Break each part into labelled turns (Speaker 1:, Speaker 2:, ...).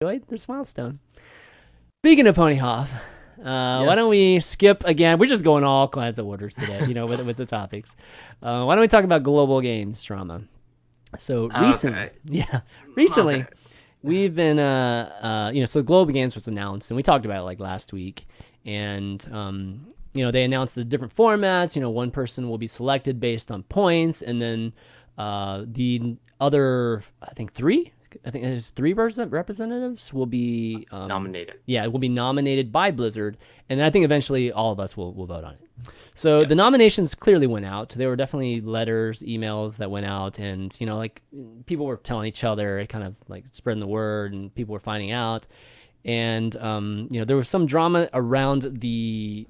Speaker 1: enjoyed this milestone. Speaking of Ponyhoff, why don't we skip again? We're just going all kinds of orders today, with the topics. Why don't we talk about global games drama? So recently,
Speaker 2: Okay.
Speaker 1: we've been, so global games was announced, and we talked about it like last week, and they announced the different formats. One person will be selected based on points, and then the other, I think there's three representatives will be
Speaker 2: Nominated.
Speaker 1: Yeah, it will be nominated by Blizzard, and then I think eventually all of us will vote on it. So
Speaker 2: Yeah.
Speaker 1: the nominations clearly went out. There were definitely letters, emails that went out, and people were telling each other, it kind of like spreading the word, and people were finding out. And there was some drama around the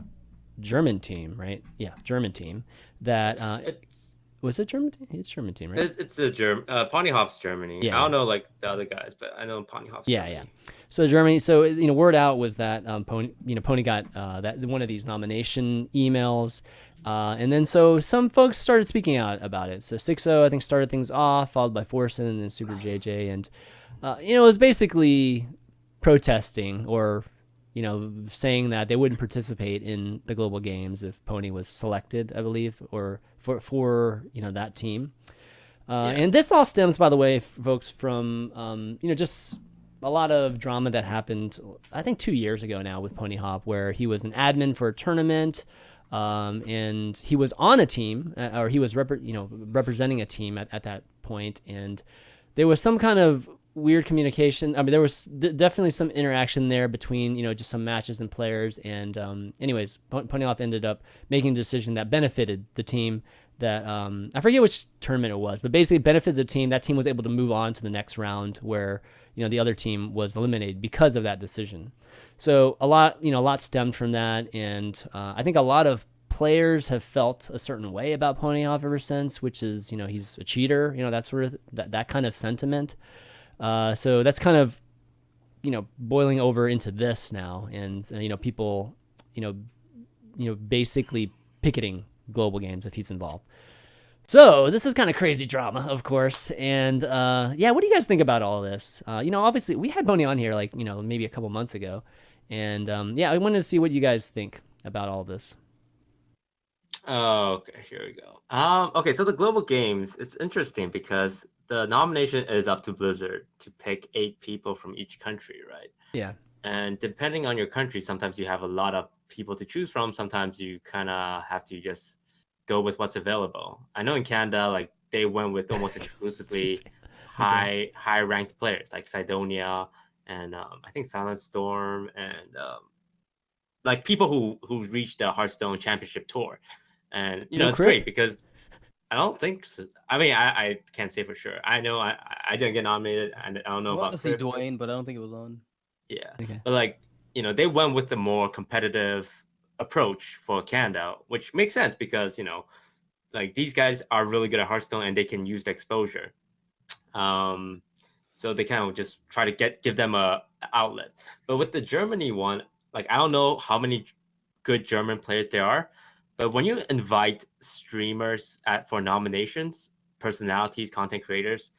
Speaker 1: German team, right? Yeah, German team. That
Speaker 2: It's
Speaker 1: was it German team? It's German team, right?
Speaker 2: it's the Ponyhoff's Germany.
Speaker 1: Yeah.
Speaker 2: I don't know like the other guys, but I know Ponyhoff's
Speaker 1: Yeah,
Speaker 2: Germany.
Speaker 1: yeah. So Germany. So word out was that Pony got that one of these nomination emails, and then so some folks started speaking out about it. So 6-0, I think, started things off, followed by Forsen and then Super JJ, and it was basically protesting or saying that they wouldn't participate in the global games if Pony was selected, I believe, or for that team. And this all stems, by the way, folks, from just a lot of drama that happened, I think 2 years ago now with Pony Hop, where he was an admin for a tournament, and he was on a team, or he was representing a team at that point, and there was some kind of weird communication. I mean, there was definitely some interaction there between just some matches and players, and anyways, Pony Hop ended up making a decision that benefited the team. That I forget which tournament it was, but basically benefited the team. That team was able to move on to the next round, where the other team was eliminated because of that decision. So a lot stemmed from that, and I think a lot of players have felt a certain way about Ponyhoff ever since, which is he's a cheater, that sort of that kind of sentiment. So that's kind of boiling over into this now, and people basically picketing global games if he's involved. So this is kind of crazy drama, of course. And what do you guys think about all this? Obviously we had Boney on here like maybe a couple months ago, and I wanted to see what you guys think about all this.
Speaker 2: Okay, here we go. Okay, so the global games, it's interesting because the nomination is up to Blizzard to pick 8 people from each country, right?
Speaker 1: Yeah.
Speaker 2: And depending on your country, sometimes you have a lot of people to choose from. Sometimes you kind of have to just go with what's available. I know in Canada, like they went with almost exclusively high ranked players like Sidonia and I think Silent Storm and like people who reached the Hearthstone Championship Tour, and it's great because I don't think so. I mean, I can't say for sure. I know I didn't get nominated, and I don't know about
Speaker 3: to see Dwayne, but I don't think it was on.
Speaker 2: Yeah, but like they went with the more competitive approach for Canada, which makes sense because like these guys are really good at Hearthstone and they can use the exposure. So they kind of just try to give them a outlet. But with the Germany one, like I don't know how many good German players there are, but when you invite streamers for nominations, personalities, content creators,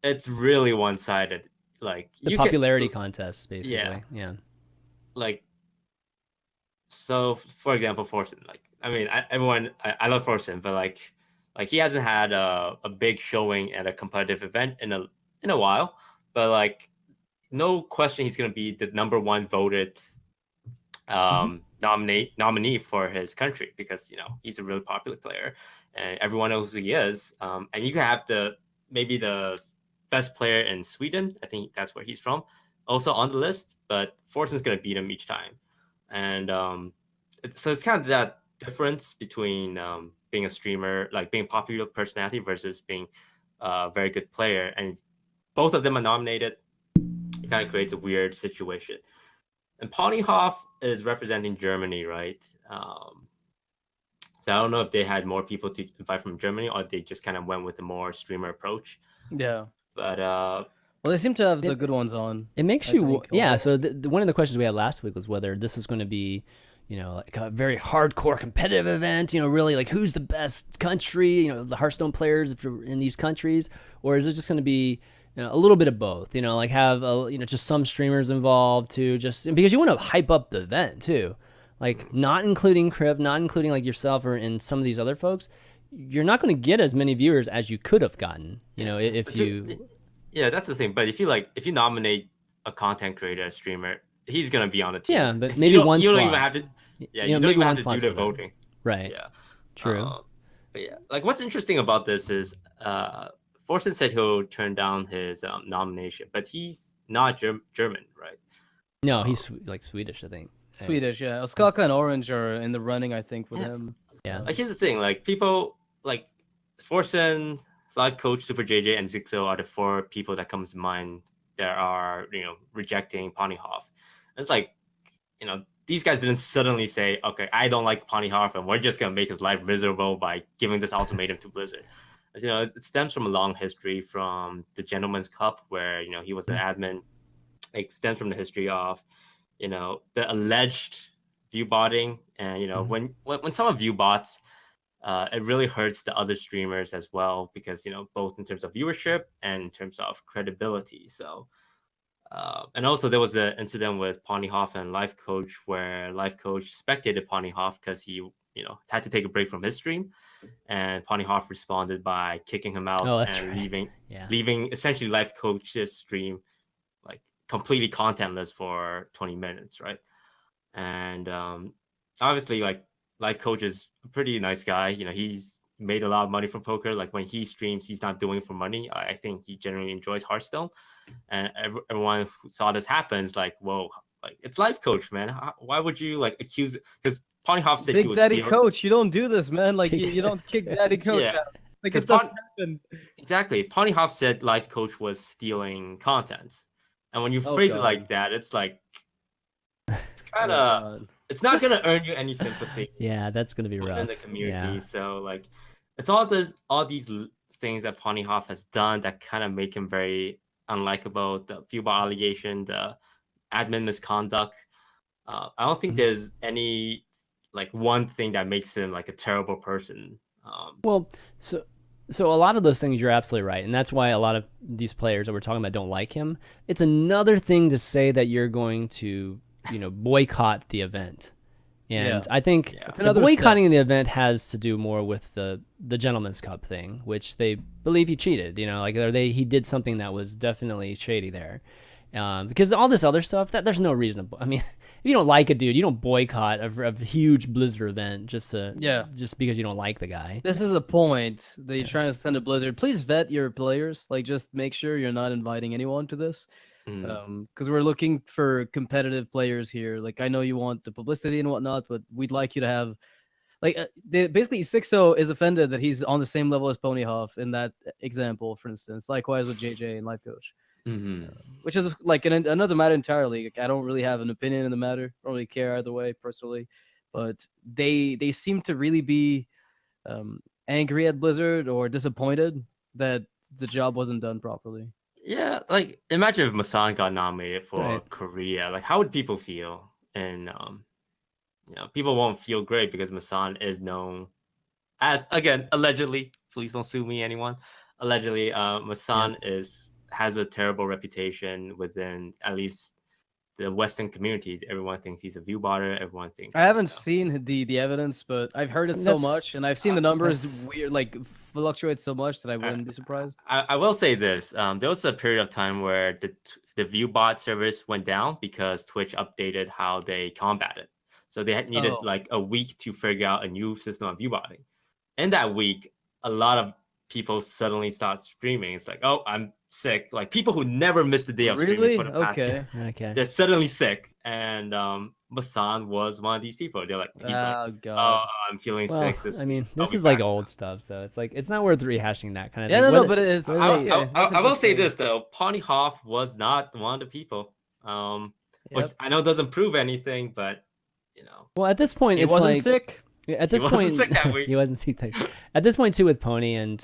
Speaker 2: it's really one-sided. Like
Speaker 1: the popularity contest, basically. Yeah.
Speaker 2: Like, so for example, Forsen. Like, I mean, I love Forsen, but like he hasn't had a big showing at a competitive event in a while. But like, no question, he's gonna be the number one voted nominee for his country because he's a really popular player and everyone knows who he is. And you can have maybe the best player in Sweden, I think that's where he's from, also on the list, but Forsen's gonna beat him each time. And so it's kind of that difference between being a streamer, like being a popular personality versus being a very good player. And both of them are nominated. It kind of creates a weird situation. And Ponyhoff is representing Germany, right? So I don't know if they had more people to invite from Germany or they just kind of went with a more streamer approach.
Speaker 3: Yeah.
Speaker 2: But
Speaker 3: well, they seem to have the good ones on.
Speaker 1: It makes you, yeah. So one of the questions we had last week was whether this was going to be, like a very hardcore competitive event. Really like who's the best country. The Hearthstone players if you're in these countries, or is it just going to be a little bit of both. Like have just some streamers involved too, just because you want to hype up the event too. Like not including Crip, not including like yourself or and some of these other folks, you're not going to get as many viewers as you could have gotten. If you.
Speaker 2: Yeah, that's the thing. But if you nominate a content creator, a streamer, he's gonna be on the team.
Speaker 1: Yeah, but maybe one slot.
Speaker 2: You don't even have to. Yeah, you don't even have to do the voting.
Speaker 1: Right.
Speaker 2: Yeah.
Speaker 1: True.
Speaker 2: But yeah, like what's interesting about this is Forsen said he'll turn down his nomination, but he's not German, right?
Speaker 1: No, he's like Swedish, I think.
Speaker 3: Swedish, yeah. Oskaka and Orange are in the running, I think, with him.
Speaker 1: Yeah.
Speaker 2: Like here's the thing, like people like Forsen, Live Coach, Super JJ, and Zixo are the 4 people that comes to mind that are rejecting Ponyhoff. It's like these guys didn't suddenly say, okay, I don't like Ponyhoff and we're just gonna make his life miserable by giving this ultimatum to Blizzard. It stems from a long history from the Gentleman's Cup where he was an admin. It stems from the history of the alleged view botting, and when someone view bots, it really hurts the other streamers as well because both in terms of viewership and in terms of credibility. So and also there was an incident with Ponyhoff and Life Coach where Life Coach spectated Ponyhoff because he had to take a break from his stream, and Ponyhoff responded by kicking him out and leaving essentially Life Coach's stream like completely contentless for 20 minutes, right? And obviously like Life Coach is a pretty nice guy. He's made a lot of money from poker. Like when he streams, he's not doing it for money. I think he generally enjoys Hearthstone. And everyone who saw this happen is like, whoa, like it's Life Coach, man. Why would you like accuse it? Because Ponyhoff said
Speaker 3: Big
Speaker 2: he was
Speaker 3: Daddy Coach, you don't do this, man. Like you don't kick Daddy Coach out. Like it doesn't happen.
Speaker 2: Exactly. Ponyhoff said Life Coach was stealing content. And when you phrase it like that, it's like it's kind of it's not gonna earn you any sympathy.
Speaker 1: Yeah, that's gonna be rough
Speaker 2: in the community.
Speaker 1: Yeah.
Speaker 2: So like, it's all these things that Ponyhoff has done that kind of make him very unlikable. The viewbot allegation, the admin misconduct. I don't think there's any like one thing that makes him like a terrible person.
Speaker 1: Well, so a lot of those things you're absolutely right, and that's why a lot of these players that we're talking about don't like him. It's another thing to say that you're going to boycott the event. And I think the boycotting of the event has to do more with the Gentleman's Cup thing, which they believe he cheated. He did something that was definitely shady there. Because all this other stuff, there's no reason to. I mean, if you don't like a dude, you don't boycott a huge Blizzard event just because you don't like the guy.
Speaker 3: This is a point that you're trying to send to Blizzard. Please vet your players. Like, just make sure you're not inviting anyone to this. Because we're looking for competitive players here. Like, I know you want the publicity and whatnot, but we'd like you to have, like, basically Sixo is offended that he's on the same level as Ponyhoff in that example, for instance. Likewise with JJ and Life Coach, which is like another matter entirely. Like, I don't really have an opinion in the matter. I don't really care either way personally, but they seem to really be angry at Blizzard or disappointed that the job wasn't done properly.
Speaker 2: Yeah, like imagine if Masan got nominated for Korea. Like, how would people feel? And people won't feel great because Masan is known as, again, allegedly. Please don't sue me, anyone. Allegedly, Masan has a terrible reputation within at least the Western community. Everyone thinks he's a view botter. Everyone thinks.
Speaker 3: I haven't seen the evidence, but I've heard it so much, and I've seen the numbers fluctuate so much that I wouldn't be surprised.
Speaker 2: I will say this: there was a period of time where the view bot service went down because Twitch updated how they combat it. So they needed like a week to figure out a new system of view botting. In that week, a lot of people suddenly start streaming. It's like, oh, I'm sick. Like people who never missed a day of streaming for the past year. They're suddenly sick. And Masan was one of these people. They're like, I'm feeling sick.
Speaker 1: This is like old stuff, so it's like it's not worth rehashing that kind of thing.
Speaker 3: No, but it's.
Speaker 2: I will say this though, Ponyhoff was not one of the people. Which I know doesn't prove anything, but
Speaker 1: Well, at this point,
Speaker 3: he wasn't sick.
Speaker 1: At this point, he wasn't sick. At this point, too, with Pony, and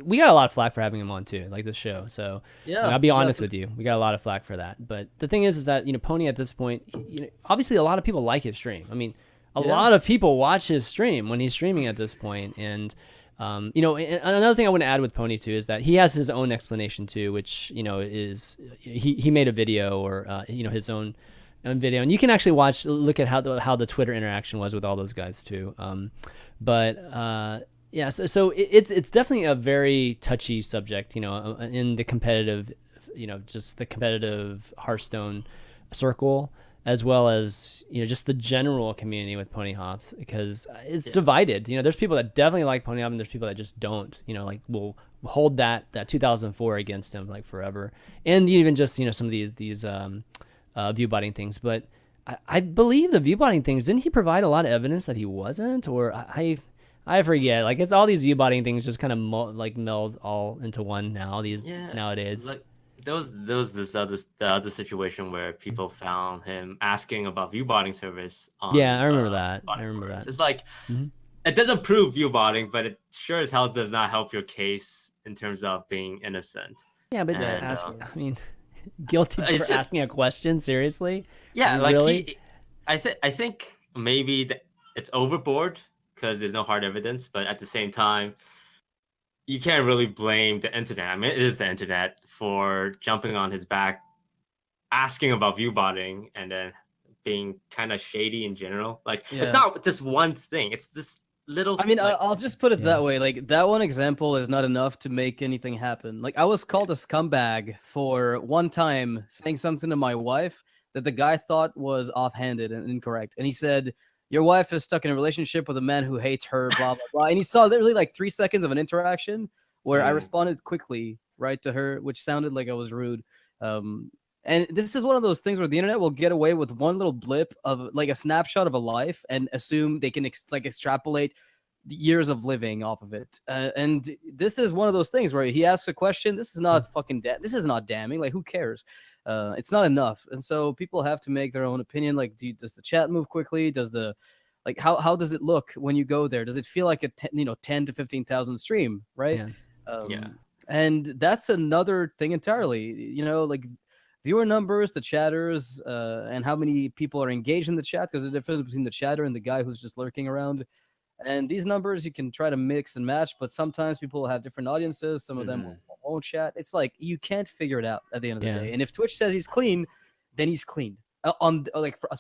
Speaker 1: we got a lot of flack for having him on too, like this show. So I'll be honest with you, we got a lot of flack for that. But the thing is that Pony at this point, obviously a lot of people like his stream. I mean, a lot of people watch his stream when he's streaming at this point, and Another thing I want to add with Pony too is that he has his own explanation too, which is he made a video or his own video, and you can actually look at how the Twitter interaction was with all those guys too. Yeah, so it's definitely a very touchy subject, in the competitive, just the competitive Hearthstone circle, as well as just the general community with Ponyhof, because it's divided. There's people that definitely like Ponyhof, and there's people that just don't. Like will hold that 2004 against him like forever, and even just some of these view botting things. But I believe the view botting things, didn't he provide a lot of evidence that he wasn't, or I forget. Like it's all these view botting things just kind of meld all into one now. Nowadays.
Speaker 2: Like the other situation where people found him asking about view botting service.
Speaker 1: I remember that. I remember that.
Speaker 2: It's like it doesn't prove view botting, but it sure as hell does not help your case in terms of being innocent.
Speaker 1: Yeah, but just asking. I mean, guilty for asking a question. Seriously?
Speaker 2: Yeah, like
Speaker 1: really?
Speaker 2: I think maybe it's overboard, because there's no hard evidence, but at the same time, you can't really blame the internet. I mean, it is the internet for jumping on his back, asking about view botting, and then being kind of shady in general. Like, it's not just one thing. It's this little...
Speaker 3: I mean, I'll just put it that way. Like, that one example is not enough to make anything happen. Like, I was called a scumbag for one time saying something to my wife that the guy thought was offhanded and incorrect. And he said, your wife is stuck in a relationship with a man who hates her, blah, blah, blah. And he saw literally like 3 seconds of an interaction where I responded quickly, right, to her, which sounded like I was rude. And this is one of those things where the internet will get away with one little blip of like a snapshot of a life and assume they can extrapolate years of living off of it. And this is one of those things where he asks a question. This is not this is not damning. Like, who cares? It's not enough. And so people have to make their own opinion. Like, does the chat move quickly? Does the, like, how does it look when you go there? Does it feel like a 10 to 15,000 stream, right? And that's another thing entirely, like viewer numbers, the chatters, and how many people are engaged in the chat, because there's a difference between the chatter and the guy who's just lurking around. And these numbers you can try to mix and match, but sometimes people have different audiences. Some of them won't chat. It's like you can't figure it out at the end of the day. And if Twitch says he's clean, then he's clean. As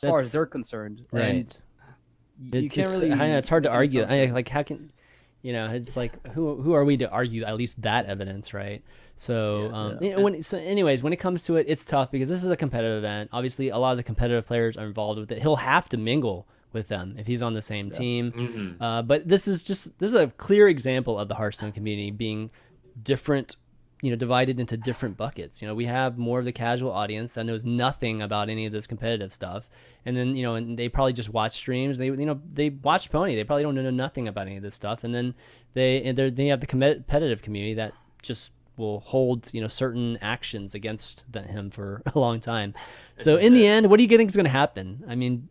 Speaker 3: far as they're concerned,
Speaker 1: right?
Speaker 3: And you can't really.
Speaker 1: It's hard to argue. Like, how can it's like who are we to argue at least that evidence, right? So anyways, when it comes to it, it's tough because this is a competitive event. Obviously, a lot of the competitive players are involved with it. He'll have to mingle with them if he's on the same team. But this is a clear example of the Hearthstone community being different, divided into different buckets. We have more of the casual audience that knows nothing about any of this competitive stuff, and then and they probably just watch streams. They watch Pony. They probably don't know nothing about any of this stuff, and then they have the competitive community that just will hold certain actions against him for a long time. So in the end, what do you think is going to happen? I mean,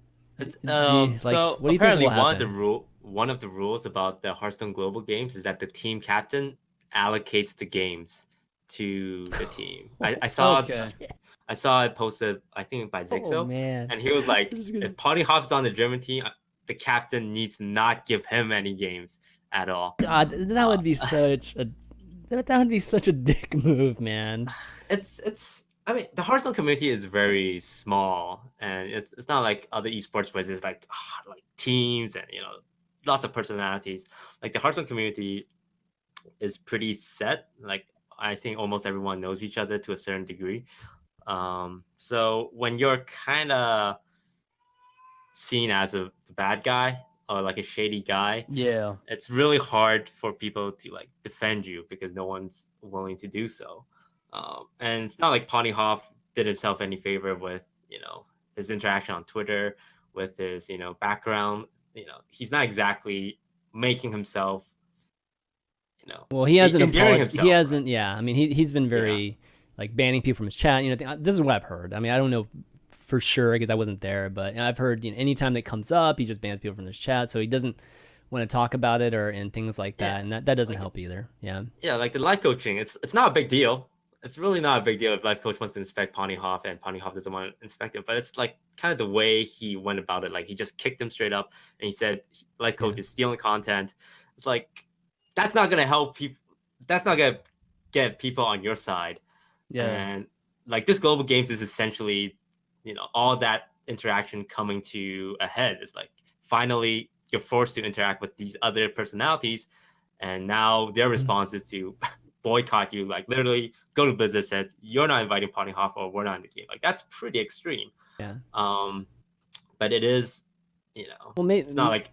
Speaker 2: so apparently one of the rules about the Hearthstone Global Games is that the team captain allocates the games to the team. I saw it posted, I think, by Zixo, and he was like, if Ponyhof's on the German team, the captain needs to not give him any games at all.
Speaker 1: God, that would be such a dick move, man.
Speaker 2: I mean, the Hearthstone community is very small, and it's not like other esports where there's like teams and lots of personalities. Like the Hearthstone community is pretty set. Like I think almost everyone knows each other to a certain degree. So when you're kind of seen as the bad guy or like a shady guy, it's really hard for people to like defend you because no one's willing to do so. And it's not like Ponyhof did himself any favor with his interaction on Twitter, with his background. He's not exactly making himself
Speaker 1: well, he hasn't
Speaker 2: apologized.
Speaker 1: He hasn't. Yeah, I mean, he's been very like banning people from his chat. This is what I've heard. I mean, I don't know for sure because I wasn't there, but I've heard anytime that comes up, he just bans people from his chat, so he doesn't want to talk about it and things like that, and that doesn't help either. Yeah, like
Speaker 2: the life coaching, it's not a big deal. It's really not a big deal if life coach wants to inspect Ponyhof and Ponyhof doesn't want to inspect him. But it's like kind of the way he went about it. Like he just kicked him straight up and he said life coach is stealing content. It's like, that's not gonna help people. That's not gonna get people on your side.
Speaker 3: Yeah.
Speaker 2: And like this global games is essentially, all that interaction coming to a head. It's like finally you're forced to interact with these other personalities, and now their response is to boycott you. Like literally go to Blizzard, says you're not inviting Party Hop or we're not in the game. Like that's pretty extreme.
Speaker 1: Yeah.
Speaker 2: But it is,
Speaker 1: well,
Speaker 2: it's not like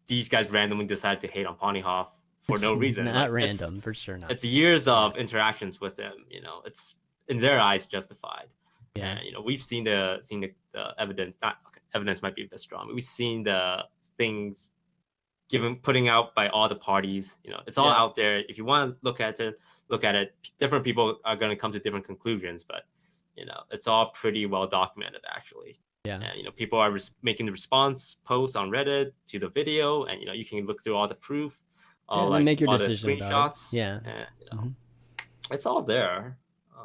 Speaker 2: these guys randomly decided to hate on Pawnee Hoff for no reason.
Speaker 1: Not
Speaker 2: like,
Speaker 1: random, for sure not.
Speaker 2: It's years of interactions with him. It's in their eyes justified.
Speaker 1: Yeah.
Speaker 2: And we've seen the evidence. Not evidence might be a bit strong, but we've seen the things putting out by all the parties. It's all out there. If you want to look at it. Different people are going to come to different conclusions, but it's all pretty well documented actually.
Speaker 1: Yeah.
Speaker 2: And people are making the response posts on Reddit to the video, and you can look through all the proof, all
Speaker 1: and make your
Speaker 2: all
Speaker 1: decision
Speaker 2: the screenshots.
Speaker 1: Yeah.
Speaker 2: And, it's all there.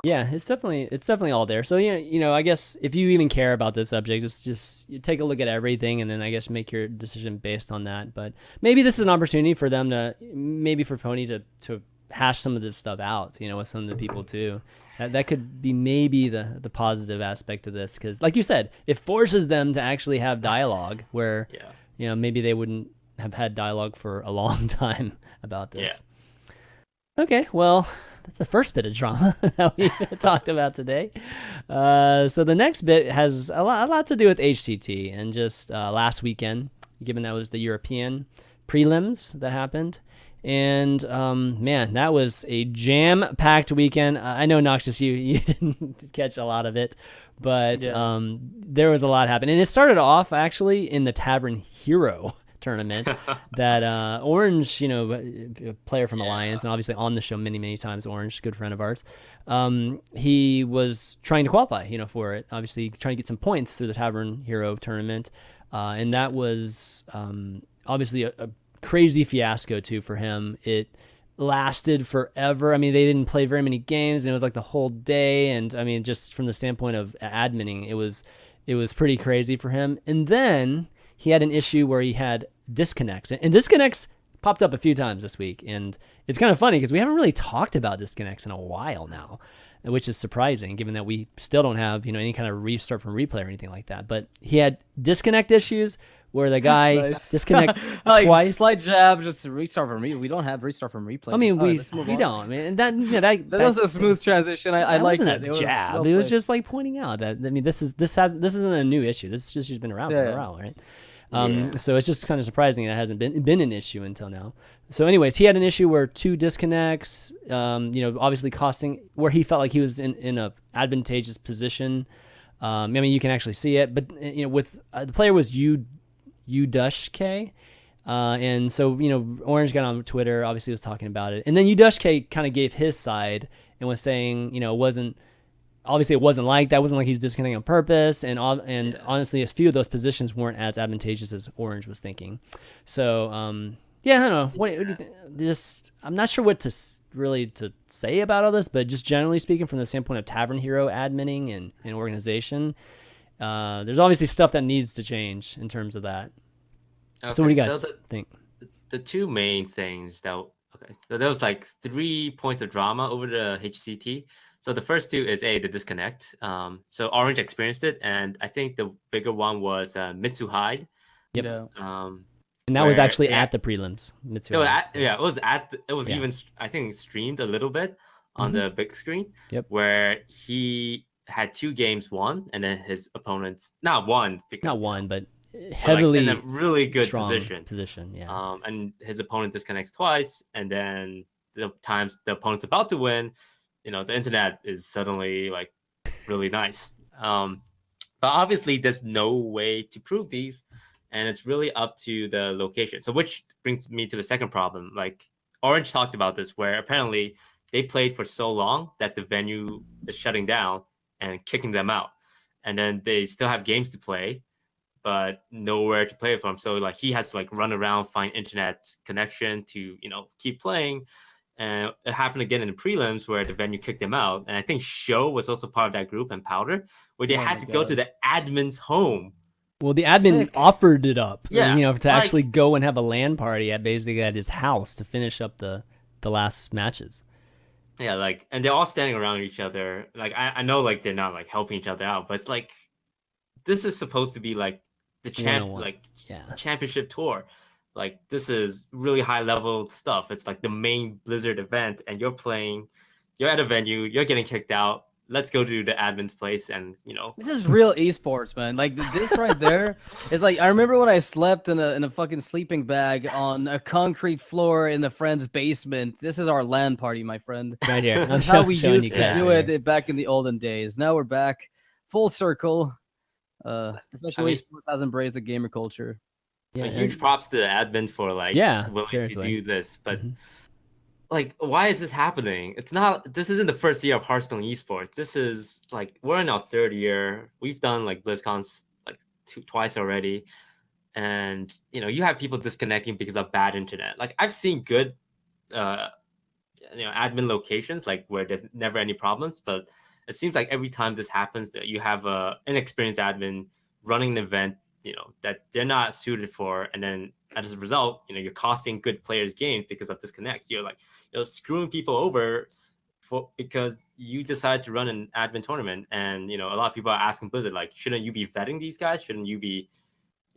Speaker 1: Yeah, it's definitely all there. So I guess if you even care about this subject, just you take a look at everything, and then I guess make your decision based on that. But maybe this is an opportunity for them for Pony to hash some of this stuff out, with some of the people too. That could be maybe the positive aspect of this, because like you said, it forces them to actually have dialogue where maybe they wouldn't have had dialogue for a long time about this. Okay, well, that's the first bit of drama that we talked about today. So the next bit has a lot to do with HCT, and just last weekend, given that was the European prelims that happened. And man, that was a jam-packed weekend. I know, Noxious, you didn't catch a lot of it, but there was a lot happening. And it started off actually in the Tavern Hero tournament that Orange, a player from Alliance, and obviously on the show many times, Orange, good friend of ours, he was trying to qualify, for it, obviously trying to get some points through the Tavern Hero tournament. And that was obviously a crazy fiasco too for him. It lasted forever. I mean, they didn't play very many games, and it was like the whole day. And I mean, just from the standpoint of adminning, it was pretty crazy for him. And then he had an issue where he had disconnects, and disconnects popped up a few times this week. And it's kind of funny because we haven't really talked about disconnects in a while now, which is surprising given that we still don't have any kind of restart from replay or anything like that. But he had disconnect issues where the guy disconnect twice.
Speaker 3: Slight jab, just restart from replay. We don't have restart from replay.
Speaker 1: I mean, we don't. I mean, that
Speaker 3: was a smooth transition. I liked it.
Speaker 1: It was a jab. It was just like pointing out that, I mean, this isn't a new issue. This just has been around for a while, right? So it's just kind of surprising that it hasn't been an issue until now. So anyways, he had an issue where 2 disconnects, obviously costing, where he felt like he was in a advantageous position. I mean, you can actually see it, but with the player was Udushk, and so Orange got on Twitter, obviously was talking about it, and then Udushk kind of gave his side and was saying it wasn't like that, wasn't like he's disconnecting on purpose, and honestly a few of those positions weren't as advantageous as Orange was thinking. So I don't know, what do you think? Just I'm not sure what to say about all this, but just generally speaking from the standpoint of Tavern Hero adminning and organization, there's obviously stuff that needs to change in terms of that. Okay, so what do you guys think?
Speaker 2: The two main things so there was like 3 points of drama over the HCT. So the first 2 is the disconnect. So Orange experienced it, and I think the bigger one was Mitsuhide.
Speaker 1: Yep. And that was actually at the prelims.
Speaker 2: It was even, I think, streamed a little bit on the big screen.
Speaker 1: Yep.
Speaker 2: Where he had 2 games won, and then his opponents not won,
Speaker 1: but heavily
Speaker 2: in a really good
Speaker 1: position. Yeah.
Speaker 2: And his opponent disconnects twice, and then the times the opponent's about to win, the internet is suddenly like really nice. But obviously, there's no way to prove these, and it's really up to the location. So, which brings me to the second problem. Like Orange talked about this, where apparently they played for so long that the venue is shutting down and kicking them out, and then they still have games to play, but nowhere to play from. So like he has to like run around, find internet connection to keep playing. And it happened again in the prelims where the venue kicked them out. And I think Show was also part of that group, and Powder, where they had to go to the admin's home
Speaker 1: Well, the admin
Speaker 3: Sick.
Speaker 1: offered it up,
Speaker 2: Yeah,
Speaker 1: to actually go and have a LAN party basically at his house to finish up the last matches.
Speaker 2: Yeah, like, and they're all standing around each other. Like, I know, like, they're not like helping each other out, but it's like this is supposed to be like the championship tour. Like, this is really high level stuff. It's like the main Blizzard event, and you're at a venue, you're getting kicked out. Let's go to the admin's place, and
Speaker 3: This is real esports, man. Like this right there is like I remember when I slept in a fucking sleeping bag on a concrete floor in a friend's basement. This is our LAN party, my friend.
Speaker 1: Right here.
Speaker 3: This is how we used to do it back in the olden days. Now we're back full circle. Especially esports has embraced the gamer culture.
Speaker 2: Yeah, huge props to the admin for willing to do this, but. Like, why is this happening? This isn't the first year of Hearthstone esports. This is like, we're in our third year. We've done like BlizzCons like twice already. And, you have people disconnecting because of bad internet. Like, I've seen good, admin locations, like where there's never any problems. But it seems like every time this happens, that you have a inexperienced admin running an event, that they're not suited for. And then as a result, you're costing good players games because of disconnects. You're like, screwing people over because you decide to run an admin tournament. And, a lot of people are asking Blizzard, like, shouldn't you be vetting these guys? Shouldn't you be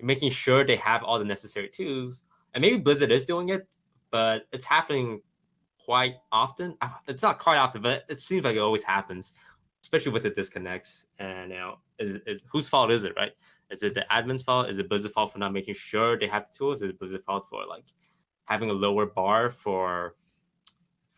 Speaker 2: making sure they have all the necessary tools? And maybe Blizzard is doing it, but it's happening quite often. It's not quite often, but it seems like it always happens, especially with the disconnects. And, is whose fault is it, right? Is it the admin's fault? Is it Blizzard's fault for not making sure they have the tools? Is it Blizzard's fault for like having a lower bar for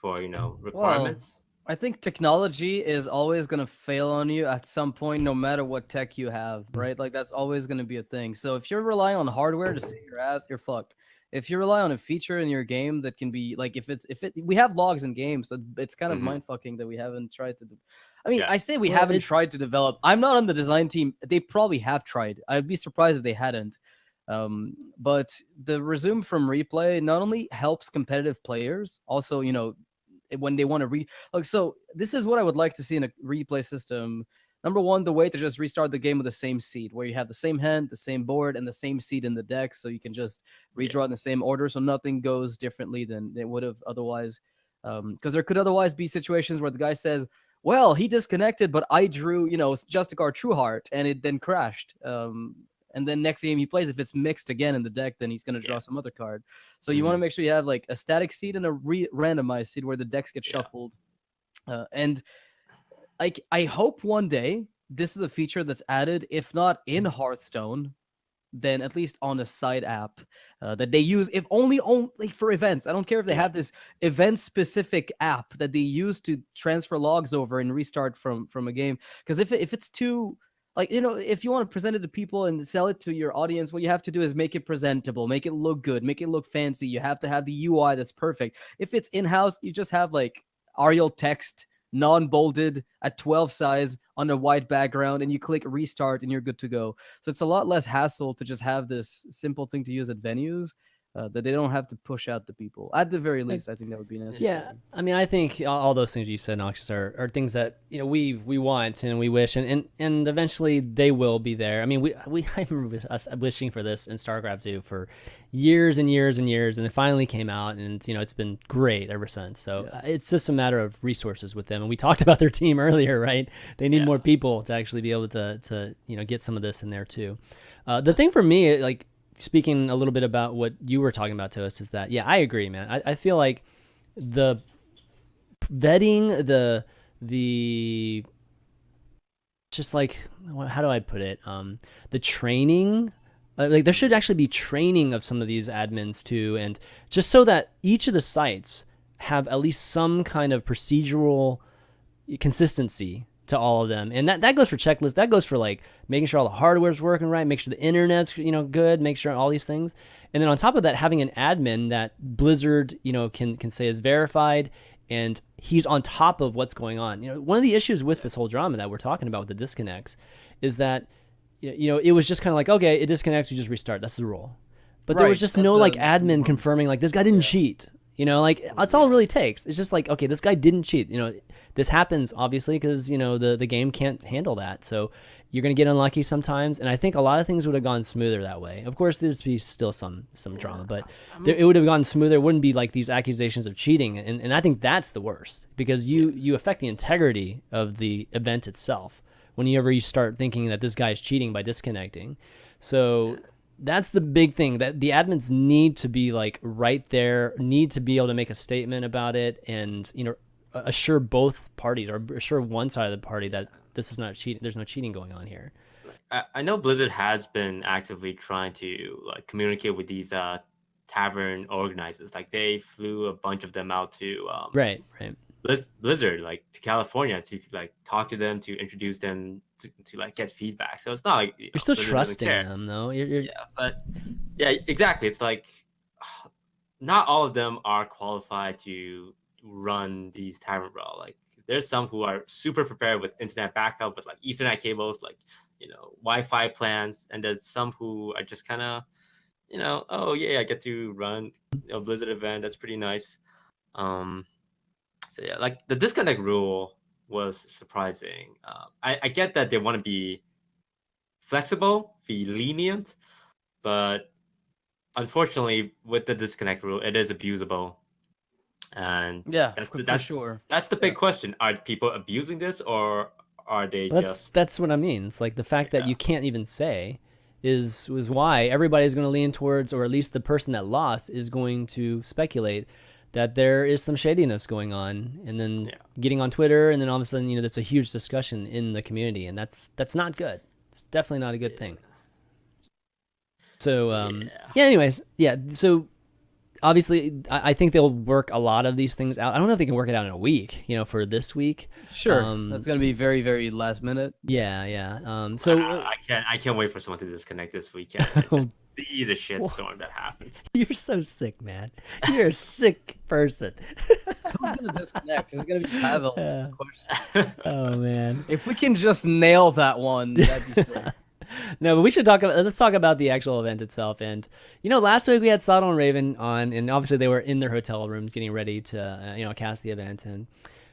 Speaker 2: requirements?
Speaker 3: Well, I think technology is always going to fail on you at some point, no matter what tech you have, right? Like that's always going to be a thing. So if you're relying on hardware to save your ass, you're fucked. If you rely on a feature in your game that can be like, we have logs in games, so it's kind of mind fucking that we haven't tried to do. I mean, I say we haven't tried to develop. I'm not on the design team. They probably have tried. I'd be surprised if they hadn't. But the resume from replay not only helps competitive players, also, when they want to so this is what I would like to see in a replay system. Number one, the way to just restart the game with the same seed, where you have the same hand, the same board, and the same seed in the deck, so you can just redraw in the same order, so nothing goes differently than it would have otherwise. Because there could otherwise be situations where the guy says, well, he disconnected, but I drew, Justicar Trueheart, and it then crashed. And then next game he plays, if it's mixed again in the deck, then he's going to draw some other card. So you want to make sure you have like a static seed and a randomized seed where the decks get shuffled. And I hope one day this is a feature that's added, if not in Hearthstone, then at least on a side app that they use, if only for events. I don't care if they have this event-specific app that they use to transfer logs over and restart from a game. Because if it's too... if you want to present it to people and sell it to your audience, what you have to do is make it presentable, make it look good, make it look fancy. You have to have the UI that's perfect. If it's in-house, you just have like Arial text, non-bolded at 12 size on a white background, and you click restart and you're good to go. So it's a lot less hassle to just have this simple thing to use at venues. That they don't have to push out the people. At the very least, I think that would be necessary.
Speaker 1: Yeah, I mean, I think all those things you said, Noxious, are things that we want and we wish, and eventually they will be there. I mean, I remember us wishing for this in StarCraft 2 for years and years and years, and it finally came out, and it's been great ever since. So it's just a matter of resources with them, and we talked about their team earlier, right? They need more people to actually be able to get some of this in there too. The thing for me, like, speaking a little bit about what you were talking about to us, is that I agree, man. I feel like the vetting, the just like, how do I put it, the training, like there should actually be training of some of these admins too, and just so that each of the sites have at least some kind of procedural consistency to all of them. And that goes for checklists. That goes for like making sure all the hardware's working right, make sure the internet's good, make sure all these things. And then on top of that, having an admin that Blizzard can say is verified, and he's on top of what's going on. One of the issues with this whole drama that we're talking about with the disconnects is that it was just kind of like, okay, it disconnects, you just restart. That's the rule. But there was just no like admin confirming like this guy didn't cheat. You know, like that's all it really takes. It's just like, okay, this guy didn't cheat. You know, this happens obviously because you know the game can't handle that. So you're gonna get unlucky sometimes. And I think a lot of things would have gone smoother that way. Of course, there'd be still some drama, but it would have gone smoother. It wouldn't be like these accusations of cheating. And I think that's the worst because you affect the integrity of the event itself whenever you start thinking that this guy is cheating by disconnecting. So that's the big thing, that the admins need to be like right there, need to be able to make a statement about it and, you know, assure both parties or assure one side of the party that this is not cheating. There's no cheating going on here.
Speaker 2: I know Blizzard has been actively trying to like communicate with these tavern organizers. Like they flew a bunch of them out to
Speaker 1: right.
Speaker 2: Blizzard, like to California, to like talk to them, to introduce them, to like get feedback. So it's not like
Speaker 1: you're still trusting them, though. You're...
Speaker 2: Yeah, but yeah, exactly. It's like not all of them are qualified to run these tavern brawl. Like there's some who are super prepared with internet backup, with like Ethernet cables, like you know Wi-Fi plans, and there's some who are just kind of, you know, oh yeah, I get to run a Blizzard event. That's pretty nice. So yeah, like the disconnect rule was surprising. I get that they want to be flexible, be lenient, but unfortunately, with the disconnect rule, it is abusable. And
Speaker 3: yeah,
Speaker 2: that's
Speaker 3: for sure.
Speaker 2: That's the big question: are people abusing this, or are they
Speaker 1: That's what I mean. It's like the fact that you can't even say was why everybody's going to lean towards, or at least the person that lost is going to speculate that there is some shadiness going on, and then getting on Twitter, and then all of a sudden, you know, that's a huge discussion in the community, and that's not good. It's definitely not a good thing. So, anyways, so obviously, I think they'll work a lot of these things out. I don't know if they can work it out in a week, you know, for this week.
Speaker 3: Sure. That's going to be very, very last minute.
Speaker 1: Yeah. So
Speaker 2: I can't wait for someone to disconnect this weekend. Just see the shitstorm that happens.
Speaker 1: You're so sick, man. You're a sick person.
Speaker 3: Who's going to disconnect? Is it going to be Pavel?
Speaker 1: Oh, man.
Speaker 3: If we can just nail that one, that'd be sick.
Speaker 1: No, but let's talk about the actual event itself. And, you know, last week we had Saddle and Raven on, and obviously they were in their hotel rooms getting ready to, you know, cast the event. And,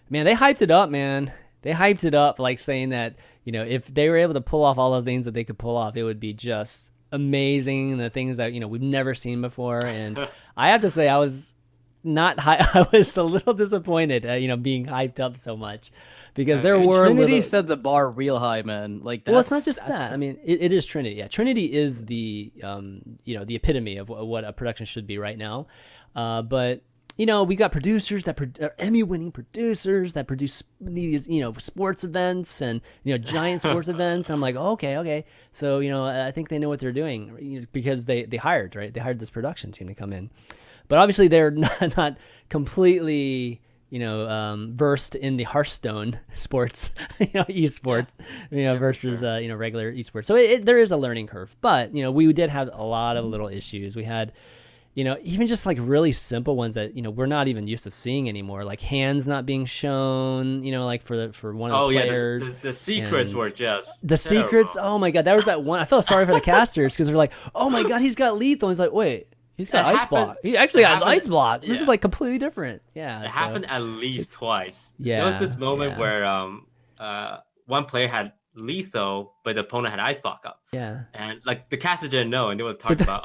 Speaker 1: man, they hyped it up, man. They hyped it up, like saying that, you know, if they were able to pull off all the things that they could pull off, it would be just amazing. The things that, you know, we've never seen before. And I have to say, I was I was a little disappointed, you know, being hyped up so much. Because there were
Speaker 3: Trinity set the bar real high, man. Like,
Speaker 1: well, it's not just that. I mean, it is Trinity. Yeah, Trinity is the you know, the epitome of what a production should be right now. But you know, we got producers that are Emmy-winning producers that produce these, you know, sports events and, you know, giant sports events. And I'm like, okay. So, you know, I think they know what they're doing, because they hired, right? They hired this production team to come in, but obviously they're not completely, you know, versed in the Hearthstone sports, you know, esports, you know, versus, you know, regular esports. So there is a learning curve, but, you know, we did have a lot of little issues. We had, you know, even just like really simple ones that, you know, we're not even used to seeing anymore, like hands not being shown, you know, like for one of the players.
Speaker 2: The secrets were just
Speaker 1: the
Speaker 2: terrible.
Speaker 1: Secrets. Oh my God. That was that one. I felt sorry for the casters because they're like, oh my God, he's got lethal. He's like, wait. He's got ice block. He actually has ice block. This is like completely different. Yeah.
Speaker 2: It happened at least twice.
Speaker 1: Yeah.
Speaker 2: There was this moment where one player had lethal, but the opponent had ice block up.
Speaker 1: Yeah.
Speaker 2: And like the caster didn't know, and they were talking about,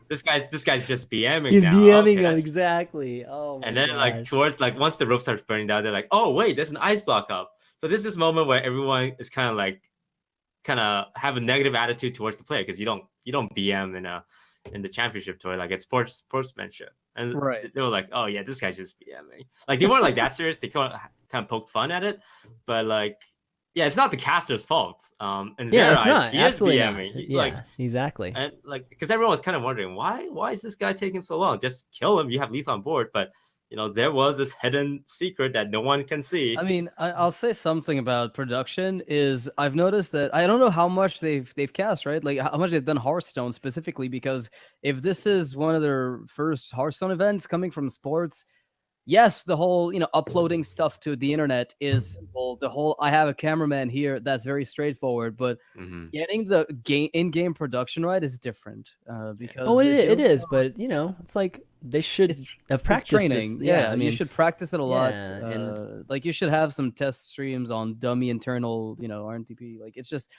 Speaker 2: this guy's just BMing.
Speaker 1: He's
Speaker 2: now.
Speaker 1: BMing them, exactly. Oh my
Speaker 2: And then
Speaker 1: gosh.
Speaker 2: like towards like once the rope starts burning down, they're like, oh wait, there's an ice block up. So this is this moment where everyone is kind of have a negative attitude towards the player, because you don't BM in the championship tour, like it's sportsmanship. And they were like, oh yeah, this guy's just BMing. Like they weren't like that serious. They kind of poked fun at it, but like, yeah, it's not the caster's fault. And
Speaker 1: it's not.
Speaker 2: He
Speaker 1: Absolutely
Speaker 2: is BMing.
Speaker 1: not. Exactly.
Speaker 2: And like, because everyone was kind of wondering why is this guy taking so long? Just kill him. You have lethal on board. But you know, there was this hidden secret that no one can see.
Speaker 3: I mean, I'll say something about production is I've noticed that I don't know how much they've cast, right? Like how much they've done Hearthstone specifically, because if this is one of their first Hearthstone events coming from sports, yes, the whole, uploading stuff to the internet is simple. The whole, I have a cameraman here, that's very straightforward. But getting the in-game production right is different. Because
Speaker 1: Oh,
Speaker 3: if
Speaker 1: it
Speaker 3: you
Speaker 1: is, but it's like they should have
Speaker 3: it's
Speaker 1: practiced
Speaker 3: training.
Speaker 1: this.
Speaker 3: Yeah,
Speaker 1: I
Speaker 3: you
Speaker 1: mean,
Speaker 3: should practice it a lot.
Speaker 1: yeah, and
Speaker 3: Like you should have some test streams on dummy internal, RNTP. Like it's just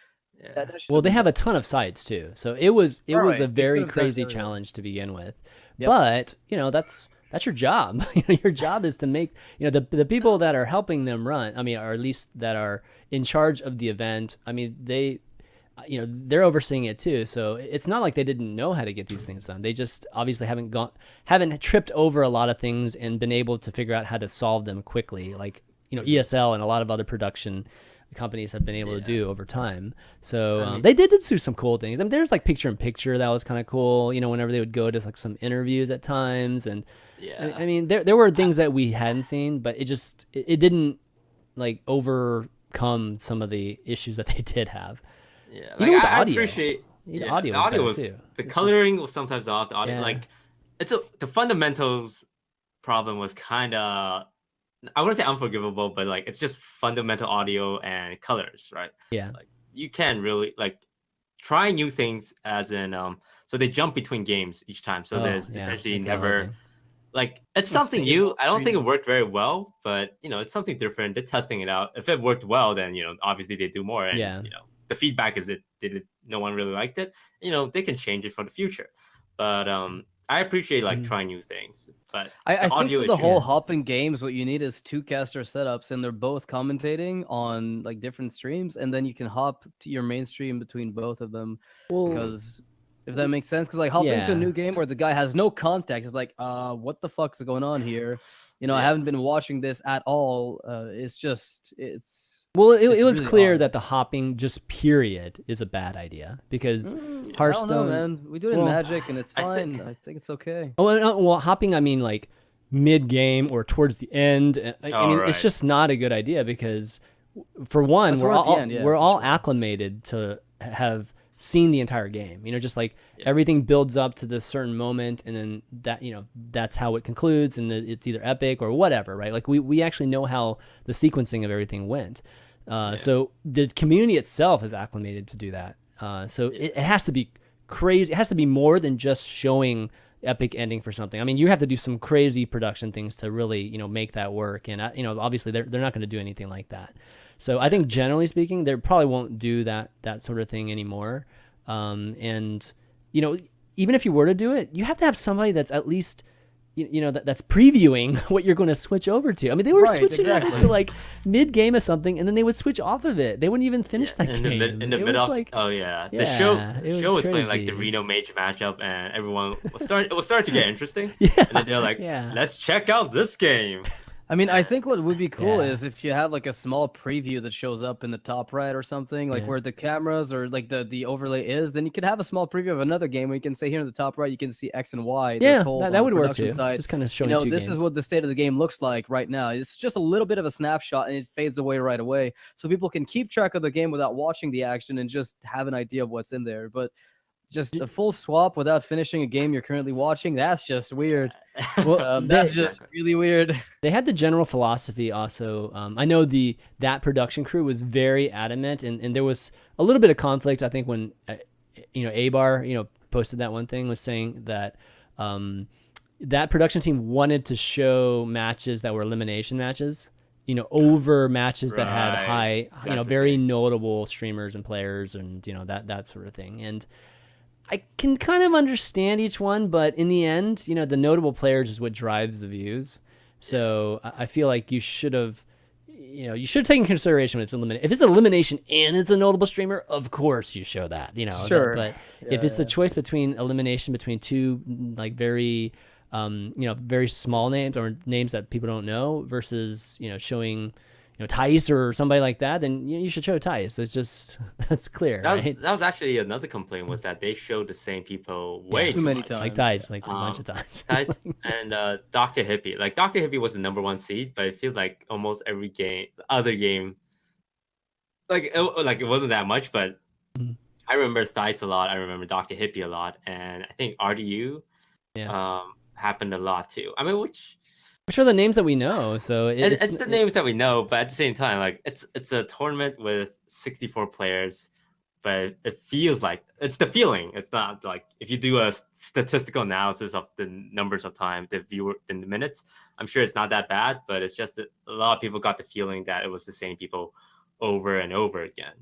Speaker 3: that should
Speaker 1: well,
Speaker 3: have
Speaker 1: they
Speaker 3: been
Speaker 1: have
Speaker 3: done.
Speaker 1: a ton of sites too, so it was a
Speaker 3: Right, they could
Speaker 1: very
Speaker 3: have done it
Speaker 1: crazy
Speaker 3: earlier.
Speaker 1: challenge to begin with.
Speaker 3: Yep.
Speaker 1: But that's your job. Your job is to make the people that are helping them run. I mean, or at least that are in charge of the event. I mean, they're overseeing it too. So it's not like they didn't know how to get these things done. They just obviously haven't tripped over a lot of things and been able to figure out how to solve them quickly. Like ESL and a lot of other production companies have been able to do over time. So they did do some cool things. I mean, there's like picture in picture that was kind of cool. Whenever they would go to like some interviews at times, and I mean, there were things that we hadn't seen, but it didn't like overcome some of the issues that they did have.
Speaker 2: Yeah,
Speaker 1: Even with
Speaker 2: I
Speaker 1: audio.
Speaker 2: appreciate
Speaker 1: The
Speaker 2: the
Speaker 1: audio
Speaker 2: audio
Speaker 1: was
Speaker 2: was
Speaker 1: better, too.
Speaker 2: the coloring was sometimes off. The audio,
Speaker 1: Yeah.
Speaker 2: like the fundamentals problem was kind of, I wouldn't say unforgivable, but like it's just fundamental audio and colors, right?
Speaker 1: Yeah.
Speaker 2: Like you can't really like try new things as in so they jump between games each time. So there's essentially
Speaker 1: that's
Speaker 2: never
Speaker 1: another thing.
Speaker 2: like it's something new. I don't think it worked very well, but it's something different. They're testing it out. If it worked well, then obviously they do more. And the feedback is that no one really liked it. They can change it for the future. But I appreciate like trying new things. But
Speaker 3: I think for the whole
Speaker 2: issues-
Speaker 3: hopping games, what you need is two caster setups, and they're both commentating on like different streams, and then you can hop to your main stream between both of them. Because if that makes sense, because like hopping to a new game where the guy has no context, is like, what the fuck's going on here? I haven't been watching this at all.
Speaker 1: Well, it was
Speaker 3: really
Speaker 1: clear
Speaker 3: odd.
Speaker 1: that the hopping just period is a bad idea because Hearthstone.
Speaker 3: I don't know, man. We do it in Magic, and it's fine. I think it's okay.
Speaker 1: Well, hopping. I mean, like mid game or towards the end. I mean,
Speaker 2: right.
Speaker 1: it's just not a good idea because, for one,
Speaker 3: But
Speaker 1: we're
Speaker 3: toward the
Speaker 1: all
Speaker 3: end, yeah,
Speaker 1: we're
Speaker 3: for
Speaker 1: all
Speaker 3: sure.
Speaker 1: acclimated to have seen the entire game. Just like everything builds up to this certain moment, and then that's how it concludes, and it's either epic or whatever, right? Like we actually know how the sequencing of everything went. So the community itself is acclimated to do that. So it has to be crazy. It has to be more than just showing epic ending for something. I mean, you have to do some crazy production things to really, make that work. And obviously they're not going to do anything like that. So I think generally speaking, they probably won't do that sort of thing anymore. And even if you were to do it, you have to have somebody that's at least that's previewing what you're going to switch over to. I mean, they were switching over to like mid game of something, and then they would switch off of it. They wouldn't even finish that game.
Speaker 2: In the middle. The show was playing like the Reno Mage matchup, and everyone was starting to get interesting. And then they're like, let's check out this game.
Speaker 3: I mean, I think what would be cool is if you have like a small preview that shows up in the top right or something, like where the cameras or like the overlay is, then you could have a small preview of another game where you can say here in the top right, you can see X and Y.
Speaker 1: Yeah, that would work too. Just kind of showing two
Speaker 3: this
Speaker 1: games.
Speaker 3: is what the state of the game looks like right now. It's just a little bit of a snapshot and it fades away right away. So people can keep track of the game without watching the action and just have an idea of what's in there. But just a full swap without finishing a game you're currently watching, that's just weird. Well, that's just really weird.
Speaker 1: They had the general philosophy also. I know that production crew was very adamant, and there was a little bit of conflict, I think, when A-Bar, posted that one thing, was saying that that production team wanted to show matches that were elimination matches, over matches that had high, very notable streamers and players and, that sort of thing. And I can kind of understand each one, but in the end, the notable players is what drives the views. So I feel like you should have, taken consideration when it's elimination. If it's elimination and it's a notable streamer, of course you show that,
Speaker 3: Sure.
Speaker 1: But if it's a choice between elimination between two like very, very small names or names that people don't know versus, showing, Thais or somebody like that, then you should show Thais. It's just, that's clear, right?
Speaker 2: That was actually another complaint, was that they showed the same people way too
Speaker 3: many
Speaker 2: much.
Speaker 3: times.
Speaker 1: Like Thais, like a bunch of times.
Speaker 2: Thais and Dr. Hippie. Like Dr. Hippie was the #1 seed, but it feels like almost every other game, it wasn't that much, but I remember Thais a lot. I remember Dr. Hippie a lot, and I think RDU happened a lot too. I mean, which
Speaker 1: Which are the names that we know. So
Speaker 2: And it's the names that we know, but at the same time, like it's a tournament with 64 players, but it feels like it's the feeling. It's not like if you do a statistical analysis of the numbers of time, the viewer in the minutes, I'm sure it's not that bad, but it's just that a lot of people got the feeling that it was the same people over and over again.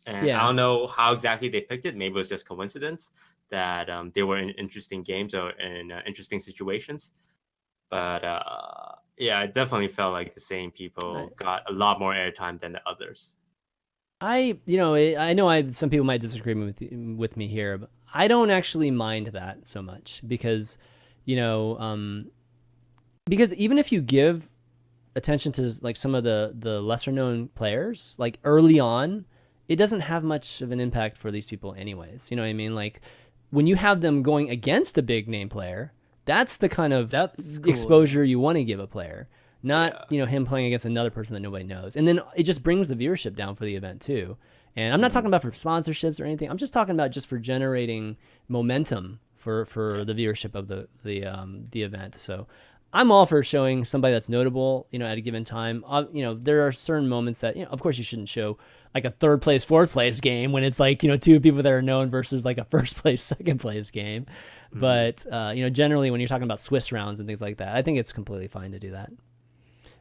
Speaker 2: And I don't know how exactly they picked it. Maybe it was just coincidence that they were in interesting games or in interesting situations. But yeah, it definitely felt like the same people got a lot more airtime than the others.
Speaker 1: I know some people might disagree with me here, but I don't actually mind that so much because, because even if you give attention to like some of the lesser known players, like early on, it doesn't have much of an impact for these people anyways. You know what I mean? Like when you have them going against a big name player, that's the kind of exposure you want to give a player, not him playing against another person that nobody knows. And then it just brings the viewership down for the event too. And I'm not talking about for sponsorships or anything. I'm just talking about just for generating momentum for the viewership of the event. So I'm all for showing somebody that's notable, at a given time. There are certain moments that, of course you shouldn't show like a third place, fourth place game when it's like, two people that are known versus like a first place, second place game. But, generally when you're talking about Swiss rounds and things like that, I think it's completely fine to do that.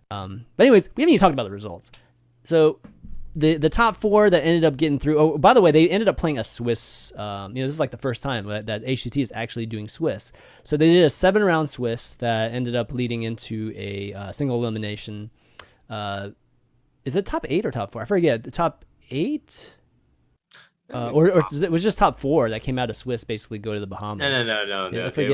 Speaker 1: But anyways, we haven't even talked about the results. So the top four that ended up getting through, oh, by the way, they ended up playing a Swiss, this is like the first time that HCT is actually doing Swiss. So they did a 7-round Swiss that ended up leading into a single elimination. Is it top 8 or top 4? I forget. The top 8? Or it was just top 4 that came out of Swiss basically go to the Bahamas.
Speaker 2: No.
Speaker 1: Yeah,
Speaker 2: They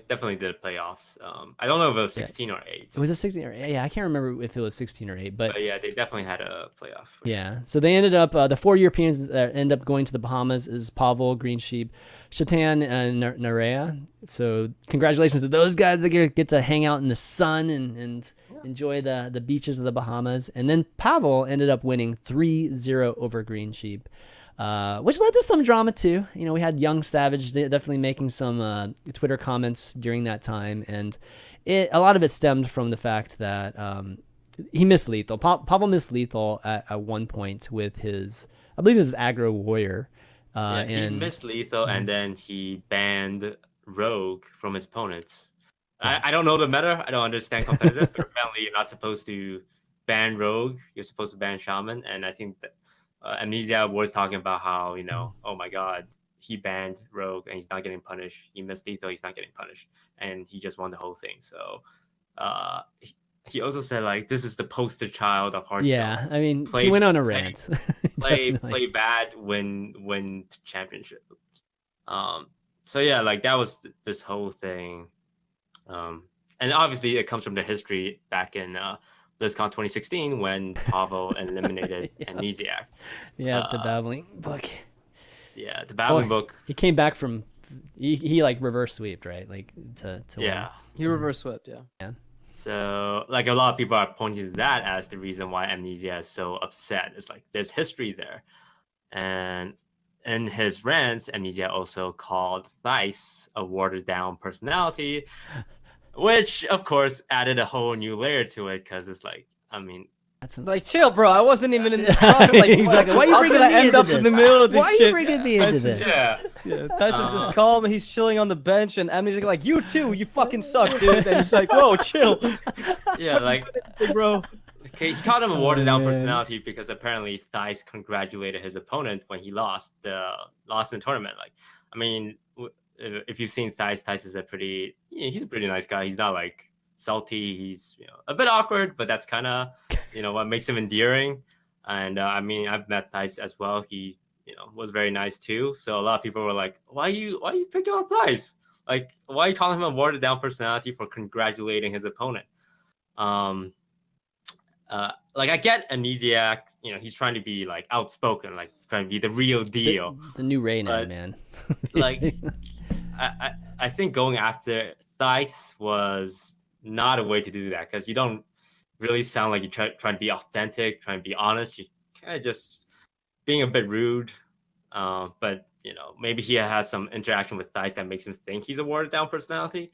Speaker 2: definitely did playoffs. I don't know if it was 16 or 8.
Speaker 1: Was it 16 or 8? Yeah, I can't remember if it was 16 or 8. But
Speaker 2: yeah, they definitely had a playoff.
Speaker 1: Yeah, so they ended up, the 4 Europeans that end up going to the Bahamas is Pavel, Green Sheep, Shatan, and Narea. So congratulations to those guys that get to hang out in the sun and enjoy the beaches of the Bahamas. And then Pavel ended up winning 3-0 over Green Sheep. Which led to some drama too. We had Young Savage definitely making some Twitter comments during that time, and a lot of it stemmed from the fact that he missed lethal. Pavel missed lethal at one point with his, I believe it was his aggro warrior.
Speaker 2: He missed lethal, and then he banned Rogue from his opponents. I don't know the meta. I don't understand competitive, but apparently you're not supposed to ban Rogue. You're supposed to ban Shaman, and I think that Amnesia was talking about how, oh my god, he banned Rogue and he's not getting punished. He missed lethal, he's not getting punished, and he just won the whole thing. So he also said like this is the poster child of Hearthstone.
Speaker 1: Yeah, I mean, he went on a rant.
Speaker 2: play bad, win championship. So yeah, like that was this whole thing. And obviously it comes from the history back in BlizzCon 2016 when Pavel eliminated Amnesiac.
Speaker 1: Yeah, the babbling book.
Speaker 2: Yeah, the babbling book.
Speaker 1: He came back from he like reverse sweeped, right? Like to
Speaker 2: yeah.
Speaker 1: Win.
Speaker 3: He reverse swept, yeah.
Speaker 2: So like a lot of people are pointing to that as the reason why Amnesia is so upset. It's like there's history there. And in his rants, Amnesia also called Thijs a watered down personality. Which, of course, added a whole new layer to it because it's like, I mean,
Speaker 3: like chill, bro. I wasn't even in this process. Like,
Speaker 1: exactly. Why are you bringing me into this?
Speaker 3: In the middle of this
Speaker 1: Why are you bringing me into this?
Speaker 3: Tyson's just calm. He's chilling on the bench, and Amnesia's like, "You too. You fucking suck, dude." And he's like, "Whoa, chill."
Speaker 2: Yeah, like,
Speaker 3: bro.
Speaker 2: Okay, he called him a watered down personality because apparently Thijs congratulated his opponent when he lost in the tournament. Like, I mean, if you've seen Thijs is he's a pretty nice guy. He's not like salty. He's a bit awkward, but that's kind of what makes him endearing. And I mean, I've met Thijs as well. He was very nice too. So a lot of people were like, why are you picking on Thijs? Like, why are you calling him a watered down personality for congratulating his opponent? Like I get Amnesiac, he's trying to be like outspoken, like trying to be the real deal.
Speaker 1: The new Reyna, man.
Speaker 2: Like I think going after Thijs was not a way to do that because you don't really sound like you're trying to be authentic, trying to be honest. You're kind of just being a bit rude. But maybe he has some interaction with Thijs that makes him think he's a watered down personality.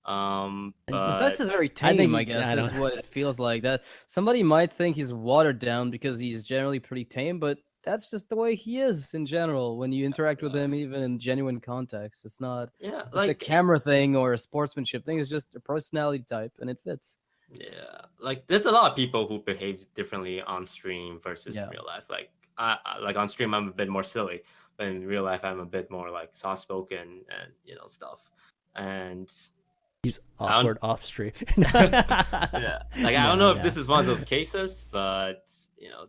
Speaker 3: The test is very
Speaker 1: I think
Speaker 3: tame, I
Speaker 1: he-
Speaker 3: guess,
Speaker 1: I
Speaker 3: is
Speaker 1: don't-
Speaker 3: what it feels like. That somebody might think he's watered down because he's generally pretty tame, but that's just the way he is in general. When you interact with him, even in genuine context, it's not
Speaker 2: Yeah,
Speaker 3: just a camera thing or a sportsmanship thing. It's just a personality type, and it fits.
Speaker 2: yeah, like there's a lot of people who behave differently on stream versus
Speaker 3: Yeah.
Speaker 2: real life. Like like on stream, I'm a bit more silly, but in real life, I'm a bit more like soft spoken and stuff. And
Speaker 1: He's awkward off stream.
Speaker 2: yeah, like I don't know if this
Speaker 1: No.
Speaker 2: is one of those cases, but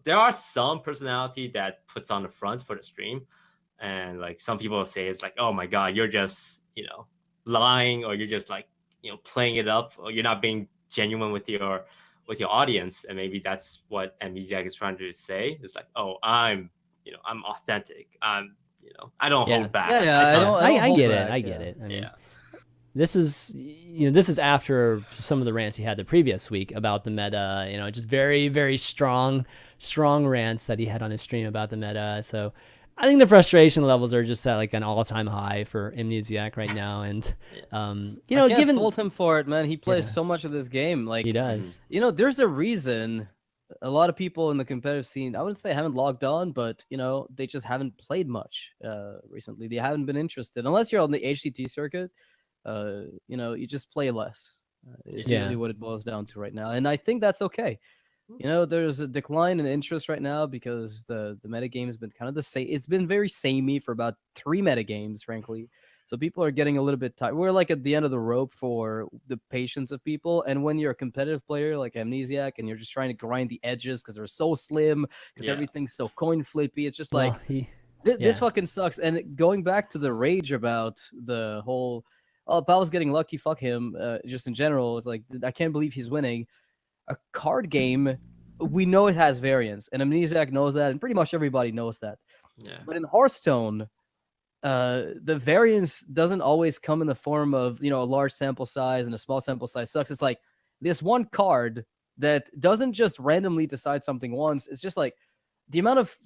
Speaker 2: there are some personality that puts on the front for the stream, and like some people say it's like, oh my god, you're just lying, or you're just like playing it up, or you're not being genuine with your audience. And maybe that's what Amnesiac is trying to say. It's like, oh, I'm authentic. I don't
Speaker 1: Yeah.
Speaker 2: hold back.
Speaker 1: I
Speaker 3: hold
Speaker 1: get
Speaker 3: back,
Speaker 1: it. I get it. I mean,
Speaker 2: Yeah.
Speaker 1: this is after some of the rants he had the previous week about the meta. Just very, very strong rants that he had on his stream about the meta. So I think the frustration levels are just at like an all-time high for Amnesiac right now. And
Speaker 3: I can't
Speaker 1: given
Speaker 3: fault him for it, man. He plays
Speaker 1: Yeah.
Speaker 3: so much of this game. Like
Speaker 1: he does,
Speaker 3: there's a reason a lot of people in the competitive scene, I wouldn't say haven't logged on, but they just haven't played much recently. They haven't been interested, unless you're on the HCT circuit. You just play less. It's
Speaker 1: Yeah.
Speaker 3: usually what it boils down to right now, and I think that's okay. There's a decline in interest right now because the meta game has been kind of the same. It's been very samey for about 3 meta games, frankly. So people are getting a little bit tired. We're like at the end of the rope for the patience of people. And when you're a competitive player like Amnesiac and you're just trying to grind the edges because they're so slim, because everything's so coin flippy, it's just like this fucking sucks. And going back to the rage about the whole, oh, Pal's getting lucky, fuck him, just in general, it's like, I can't believe he's winning. A card game, we know it has variance, and Amnesiac knows that, and pretty much everybody knows that.
Speaker 2: Yeah.
Speaker 3: But in Hearthstone, the variance doesn't always come in the form of a large sample size, and a small sample size sucks. It's like this one card that doesn't just randomly decide something once. It's just like the amount of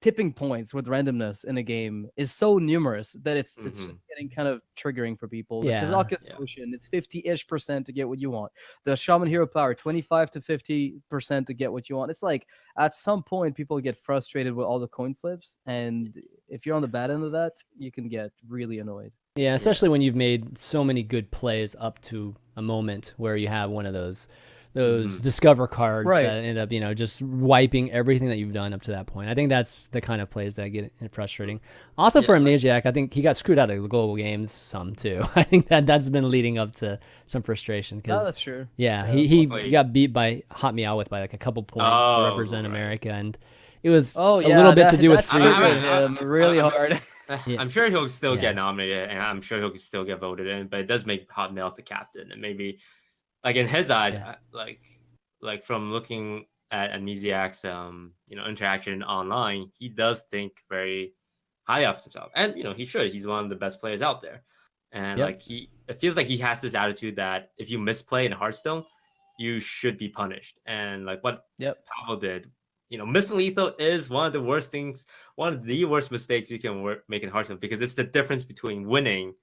Speaker 3: tipping points with randomness in a game is so numerous that it's just getting kind of triggering for people. The Kazakus potion, it's 50-ish% to get what you want. The Shaman Hero Power, 25 to 50% to get what you want. It's like at some point people get frustrated with all the coin flips, and if you're on the bad end of that, you can get really annoyed.
Speaker 1: Yeah, especially when you've made so many good plays up to a moment where you have one of those discover cards that end up, just wiping everything that you've done up to that point. I think that's the kind of plays that get frustrating. Also for Amnesiac, I think he got screwed out of the global games some too. I think that's been leading up to some frustration.
Speaker 3: That's true.
Speaker 1: Yeah, he got beat by Hot Meowth by like a couple points to represent America, and it was a little bit to do with free.
Speaker 3: Him really hard.
Speaker 2: I'm sure he'll still get nominated, and I'm sure he'll still get voted in, but it does make Hot Meowth the captain, and maybe like in his eyes, like from looking at Amnesiac's interaction online, he does think very high of himself, and he should. He's one of the best players out there, and it feels like he has this attitude that if you misplay in Hearthstone, you should be punished, and like what Pavel did. Missing lethal is one of the worst mistakes you can make in Hearthstone, because it's the difference between winning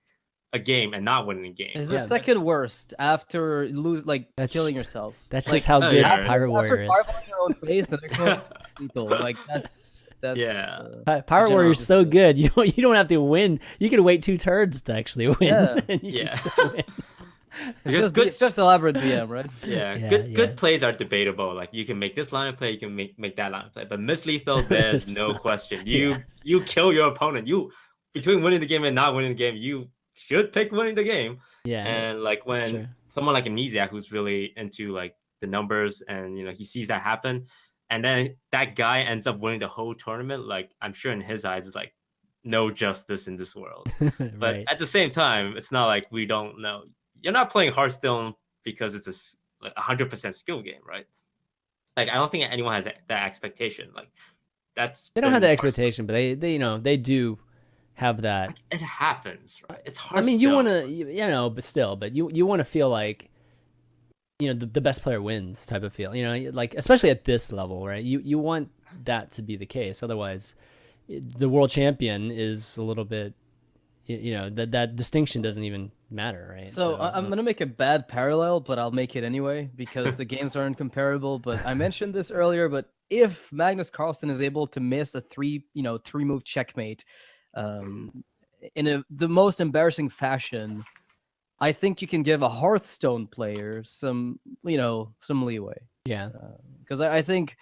Speaker 2: a game and not winning a game.
Speaker 3: It's the second worst after killing yourself.
Speaker 1: That's just how good Pirate Warrior is.
Speaker 3: After fireballing your own face, the next one lethal. Like that's
Speaker 1: Pirate Warrior is so good. You don't have to win. You can wait 2 turns to actually win.
Speaker 3: Yeah.
Speaker 1: And you can still win.
Speaker 3: It's just elaborate BM, right?
Speaker 2: Good plays are debatable. Like you can make this line of play, you can make that line of play. But miss lethal, there's no question. You kill your opponent. Between winning the game and not winning the game, you should pick winning the game. Yeah. And like when someone like Amnesiac, who's really into like the numbers, and he sees that happen, and then that guy ends up winning the whole tournament, like I'm sure in his eyes it's like no justice in this world. But at the same time, it's not like we don't know. You're not playing Hearthstone because it's a 100% skill game, right? Like I don't think anyone has that expectation. Like they
Speaker 1: don't have that expectation, but they do have that.
Speaker 2: Like, it happens, right? It's hard.
Speaker 1: I mean, you want to, but you want to feel like, the best player wins type of feel. Like especially at this level, right? You want that to be the case. Otherwise, the world champion is a little bit, that distinction doesn't even matter, right?
Speaker 3: So I'm gonna make a bad parallel, but I'll make it anyway because the games aren't comparable. But I mentioned this earlier. But if Magnus Carlsen is able to miss a three move checkmate, in the most embarrassing fashion, I think you can give a Hearthstone player some leeway.
Speaker 1: Yeah.
Speaker 3: Because I think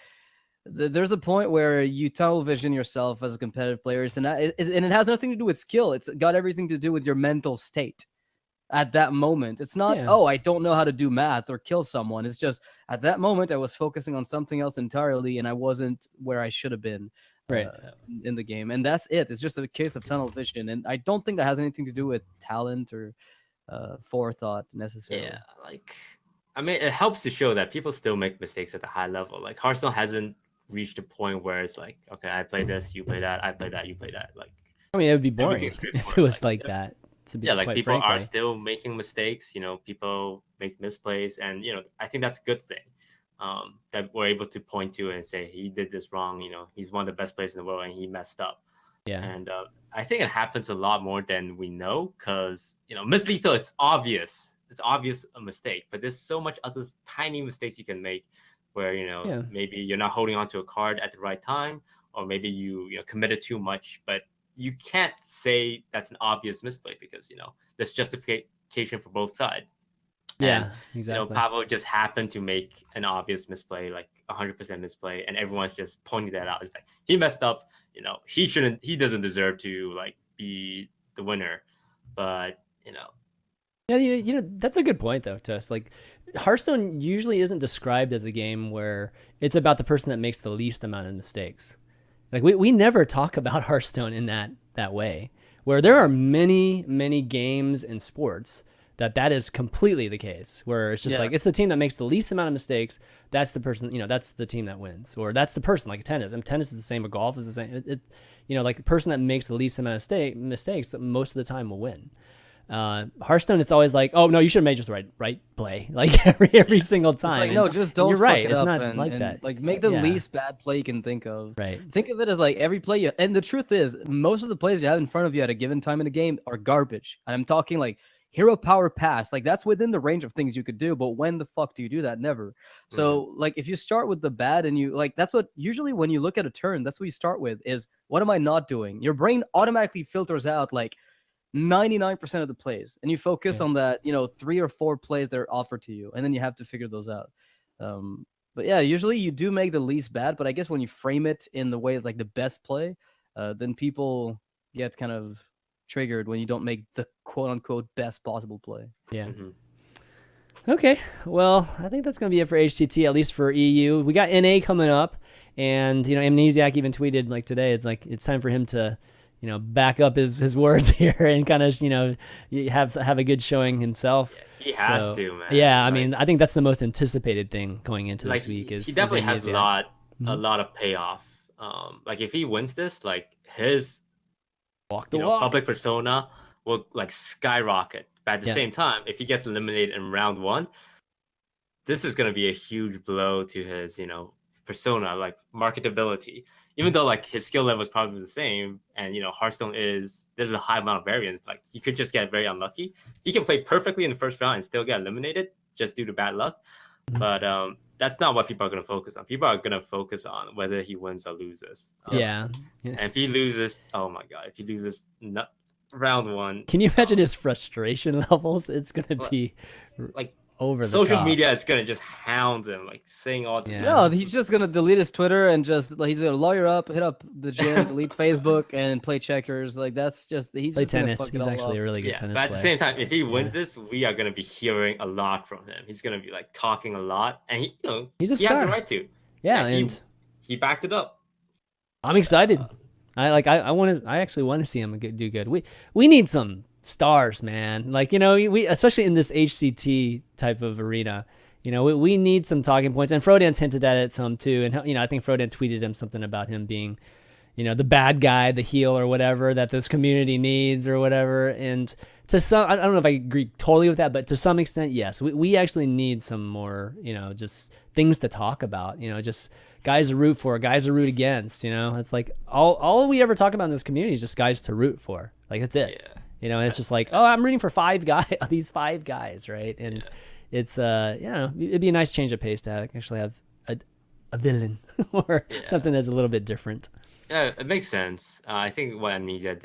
Speaker 3: there's a point where you tunnel vision yourself as a competitive player, and it has nothing to do with skill. It's got everything to do with your mental state at that moment. It's not, oh, I don't know how to do math or kill someone. It's just at that moment I was focusing on something else entirely, and I wasn't where I should have been.
Speaker 1: Right.
Speaker 3: In the game, and that's it. It's just a case of tunnel vision, and I don't think that has anything to do with talent or forethought necessarily.
Speaker 2: Yeah, like I mean, it helps to show that people still make mistakes at the high level. Like Hearthstone hasn't reached a point where it's like, okay, I play this, you play that, I play that, you play that. Like,
Speaker 1: I mean, it would be boring if it was like that. To be
Speaker 2: like people
Speaker 1: frankly.
Speaker 2: are still making mistakes. People make misplays, and I think that's a good thing. That we're able to point to and say he did this wrong. He's one of the best players in the world and he messed up.
Speaker 1: Yeah.
Speaker 2: And I think it happens a lot more than we know because Miss Lethal is obvious. It's obvious a mistake, but there's so much other tiny mistakes you can make where maybe you're not holding on to a card at the right time, or maybe you committed too much. But you can't say that's an obvious misplay because there's justification for both sides.
Speaker 1: Yeah,
Speaker 2: and,
Speaker 1: exactly.
Speaker 2: Pavel just happened to make an obvious misplay, like 100% misplay, and everyone's just pointing that out. It's like he messed up. He doesn't deserve to be the winner. But
Speaker 1: Yeah, that's a good point though, Toast. Like Hearthstone usually isn't described as a game where it's about the person that makes the least amount of mistakes. Like we never talk about Hearthstone in that way, where there are many games in sports that is completely the case, where it's just like it's the team that makes the least amount of mistakes. That's the person, that's the team that wins, or that's the person. Like tennis, tennis is the same, or golf is the same. Like the person that makes the least amount of mistakes most of the time will win. Hearthstone, it's always like, oh no, you should have made just the right play, like every single time.
Speaker 3: It's like, no, just don't.
Speaker 1: You're right.
Speaker 3: Fuck it
Speaker 1: it's
Speaker 3: up
Speaker 1: not
Speaker 3: and,
Speaker 1: like
Speaker 3: and,
Speaker 1: that.
Speaker 3: Like make the least bad play you can think of.
Speaker 1: Right.
Speaker 3: Think of it as like every play and the truth is, most of the plays you have in front of you at a given time in a game are garbage. And I'm talking like hero power pass, like that's within the range of things you could do, but when the fuck do you do that? Never. So like if you start with the bad and you like, that's what usually when you look at a turn, that's what you start with is what am I not doing? Your brain automatically filters out like 99% of the plays, and you focus on that 3 or 4 plays that are offered to you, and then you have to figure those out. But yeah, usually you do make the least bad, but I guess when you frame it in the way it's like the best play, then people get kind of triggered when you don't make the quote-unquote best possible play.
Speaker 1: Yeah. Okay, well, I think that's going to be it for HCT, at least for EU. We got NA coming up, and Amnesiac even tweeted like today, it's like it's time for him to back up his words here and kind of have a good showing himself.
Speaker 2: Yeah, he has to, man.
Speaker 1: Yeah, I mean, I think that's the most anticipated thing going into this week. He
Speaker 2: definitely has a lot of payoff. Like if he wins this, like his public persona will like skyrocket. But at the same time, if he gets eliminated in round 1, this is gonna be a huge blow to his persona, like marketability. Even though like his skill level is probably the same, and Hearthstone there's a high amount of variance. Like he could just get very unlucky. He can play perfectly in the first round and still get eliminated just due to bad luck. But that's not what people are going to focus on. People are going to focus on whether he wins or loses. And if he loses, oh my god, if he loses round 1,
Speaker 1: can you imagine his frustration levels? It's going to be
Speaker 2: like
Speaker 1: over the
Speaker 2: social
Speaker 1: top.
Speaker 2: media is gonna just hound him, like saying all this.
Speaker 3: No, he's just gonna delete his Twitter and just like he's gonna lawyer up, hit up the gym, delete Facebook, and play checkers. Like that's just he's
Speaker 1: play
Speaker 3: just
Speaker 1: tennis.
Speaker 3: Fuck
Speaker 1: he's actually a really good tennis
Speaker 2: but at
Speaker 1: player.
Speaker 2: the same time, if he wins this, we are gonna be hearing a lot from him. He's gonna be like talking a lot, and
Speaker 1: he's a
Speaker 2: he
Speaker 1: star.
Speaker 2: has the right to.
Speaker 1: Yeah,
Speaker 2: and he backed it up.
Speaker 1: I'm excited. I actually want to see him do good. We need some stars, man. Like we especially in this HCT type of arena, we need some talking points. And Frodan's hinted at it some too. And I think Frodan tweeted him something about him being, the bad guy, the heel or whatever that this community needs or whatever. And to some, I don't know if I agree totally with that, but to some extent, yes, we actually need some more, just things to talk about. Just guys to root for, guys to root against. It's like all we ever talk about in this community is just guys to root for. Like that's it. You know, and it's just like, oh, I'm rooting for these 5 guys, right? And
Speaker 2: Yeah.
Speaker 1: it's it'd be a nice change of pace to actually have a villain or something that's a little bit different.
Speaker 2: Yeah, it makes sense. I think what Amnesia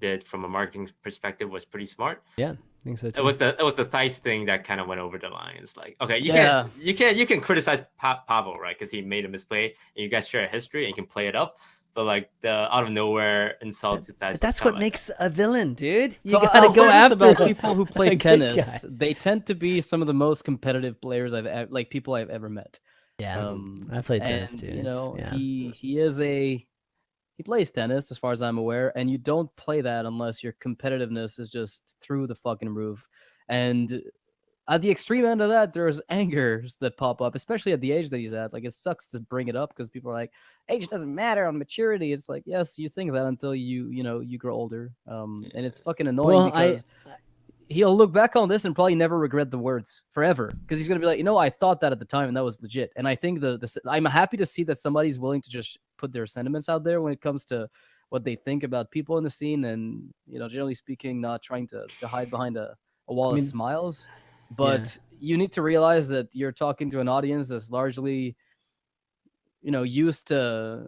Speaker 2: did from a marketing perspective was pretty smart.
Speaker 1: Yeah, I think so too.
Speaker 2: It was the Thais thing that kind of went over the line. It's like, okay,
Speaker 3: Yeah.
Speaker 2: you can criticize Pavel, right? Because he made a misplay, and you guys share a history, and you can play it up. But like the out of nowhere insult to Thais.
Speaker 1: But that's what makes a villain, dude. You
Speaker 3: So
Speaker 1: gotta
Speaker 3: I'll
Speaker 1: go
Speaker 3: say this
Speaker 1: after
Speaker 3: about people who play
Speaker 1: a good
Speaker 3: tennis.
Speaker 1: guy.
Speaker 3: They tend to be some of the most competitive players people I've ever met.
Speaker 1: Yeah, I played tennis
Speaker 3: And,
Speaker 1: too.
Speaker 3: you know,
Speaker 1: yeah.
Speaker 3: he plays tennis as far as I'm aware, and you don't play that unless your competitiveness is just through the fucking roof. And at the extreme end of that, there's angers that pop up, especially at the age that he's at. Like, it sucks to bring it up because people are like, age doesn't matter on maturity. It's like, yes, you think that until you grow older. And it's fucking annoying
Speaker 1: Well,
Speaker 3: because he'll look back on this and probably never regret the words forever, because he's gonna be like, I thought that at the time and that was legit. And I think I'm happy to see that somebody's willing to just put their sentiments out there when it comes to what they think about people in the scene, and generally speaking, not trying to hide behind a wall of smiles. But you need to realize that you're talking to an audience that's largely used to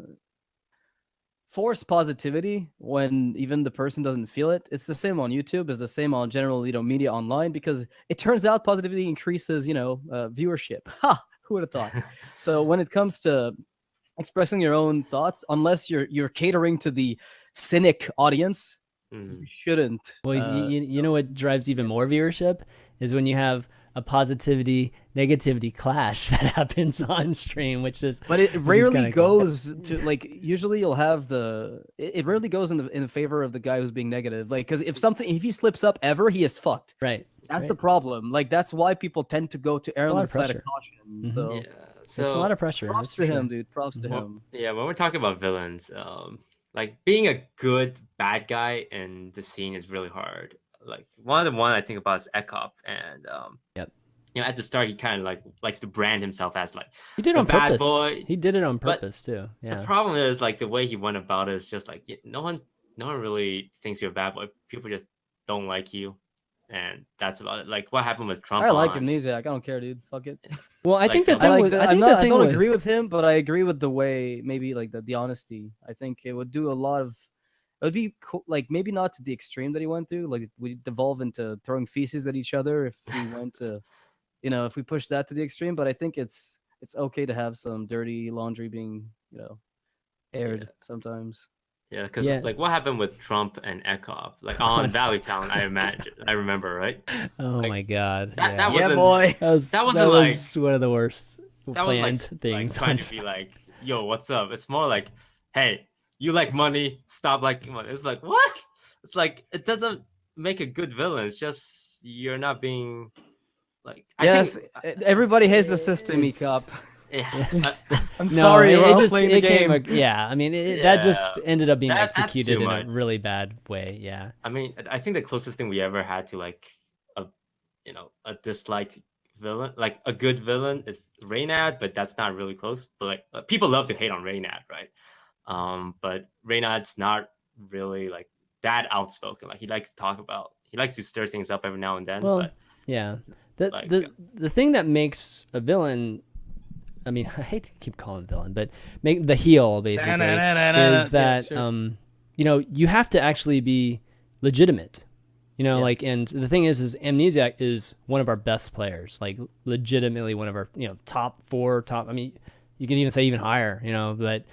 Speaker 3: force positivity when even the person doesn't feel it. It's the same on YouTube, it's the same on general media online, because it turns out positivity increases viewership. Ha, who would have thought? So when it comes to expressing your own thoughts, unless you're catering to the cynic audience, you shouldn't.
Speaker 1: Well, you know what drives even more viewership is when you have a positivity negativity clash that happens on stream, which is,
Speaker 3: but it rarely goes to, like, usually you'll have it rarely goes in favor of the guy who's being negative, like, because if he slips up ever, he is fucked,
Speaker 1: right?
Speaker 3: That's the problem. Like, that's why people tend to go to err on the side of caution.
Speaker 1: Mm-hmm.
Speaker 3: So
Speaker 1: it's a lot of pressure.
Speaker 3: Props to him, dude. Props to him.
Speaker 2: Yeah, when we're talking about villains, like being a good bad guy in the scene is really hard. Like one I think about is Ekop, and at the start he kind of like likes to brand himself as like
Speaker 1: he did on
Speaker 2: bad
Speaker 1: purpose.
Speaker 2: Boy.
Speaker 1: He did it on purpose too. Yeah.
Speaker 2: The problem is like the way he went about it is just like no one really thinks you're a bad boy. People just don't like you, and that's about it. Like what happened with Trump.
Speaker 3: I like Amnesiac. I don't care, dude. Fuck it.
Speaker 1: Well, I think
Speaker 3: I don't agree with him, but I agree with the way, maybe like the honesty. I think it would do a lot of. It would be cool, like maybe not to the extreme that he went through. Like we devolve into throwing feces at each other if we went to, if we push that to the extreme. But I think it's okay to have some dirty laundry being, aired sometimes.
Speaker 2: Yeah, because like what happened with Trump and Ekop, like on Valley Town, I remember, right?
Speaker 1: Oh
Speaker 2: like,
Speaker 1: my god!
Speaker 2: That
Speaker 3: wasn't, boy.
Speaker 1: That was one of the worst planned things.
Speaker 2: Like trying to be like, yo, what's up? It's more like, hey, you like money, stop liking money. It's like, what? It's like it doesn't make a good villain. It's just you're not being like. I think
Speaker 3: everybody hates the system, Ekop.
Speaker 2: Yeah.
Speaker 3: I'm sorry.
Speaker 1: It came. I mean, that just ended up being executed in a really bad way. Yeah.
Speaker 2: I mean, I think the closest thing we ever had to like a disliked villain, like a good villain, is Reynad, but that's not really close. But like people love to hate on Reynad, right? But Reynad's not really like that outspoken. Like he likes to stir things up every now and then.
Speaker 1: Well,
Speaker 2: but,
Speaker 1: yeah. The thing that makes a villain, I mean, I hate to keep calling him villain, but make the heel basically is that you have to actually be legitimate. Like, and the thing is Amnesiac is one of our best players, like legitimately one of our top 4. I mean, you can even say even higher, but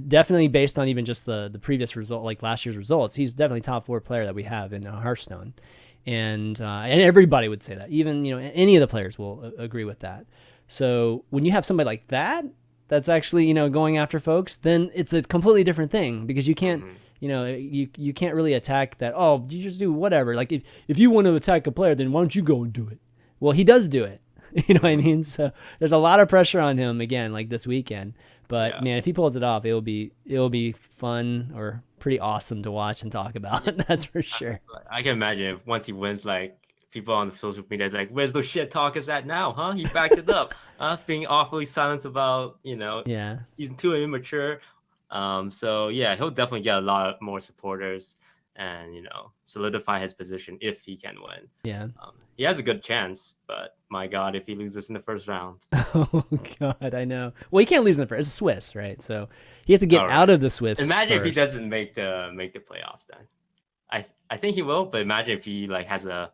Speaker 1: definitely based on even just the previous result, like last year's results, he's definitely top 4 player that we have in Hearthstone, and everybody would say that. Even any of the players will agree with that. So when you have somebody like that, that's actually, going after folks, then it's a completely different thing, because you can't, you can't really attack that. Oh, you just do whatever. Like if you want to attack a player, then why don't you go and do it? Well, he does do it. You know what I mean? So there's a lot of pressure on him again, like this weekend. But man, if he pulls it off, it'll be fun or pretty awesome to watch and talk about. That's for sure.
Speaker 2: I can imagine if once he wins, like, people on the social media is like, where's those shit talkers at now, huh? He backed it up. Being awfully silent about, he's too immature. So yeah, he'll definitely get a lot more supporters. and solidify his position if he can win.
Speaker 1: Yeah.
Speaker 2: He has a good chance, but my God, if he loses in the first round.
Speaker 1: Oh God, I know. Well, he can't lose in the first. It's Swiss, right? So he has to get out of the Swiss.
Speaker 2: Imagine if he
Speaker 1: first.
Speaker 2: doesn't make the playoffs. Then I think he will, but imagine if he has a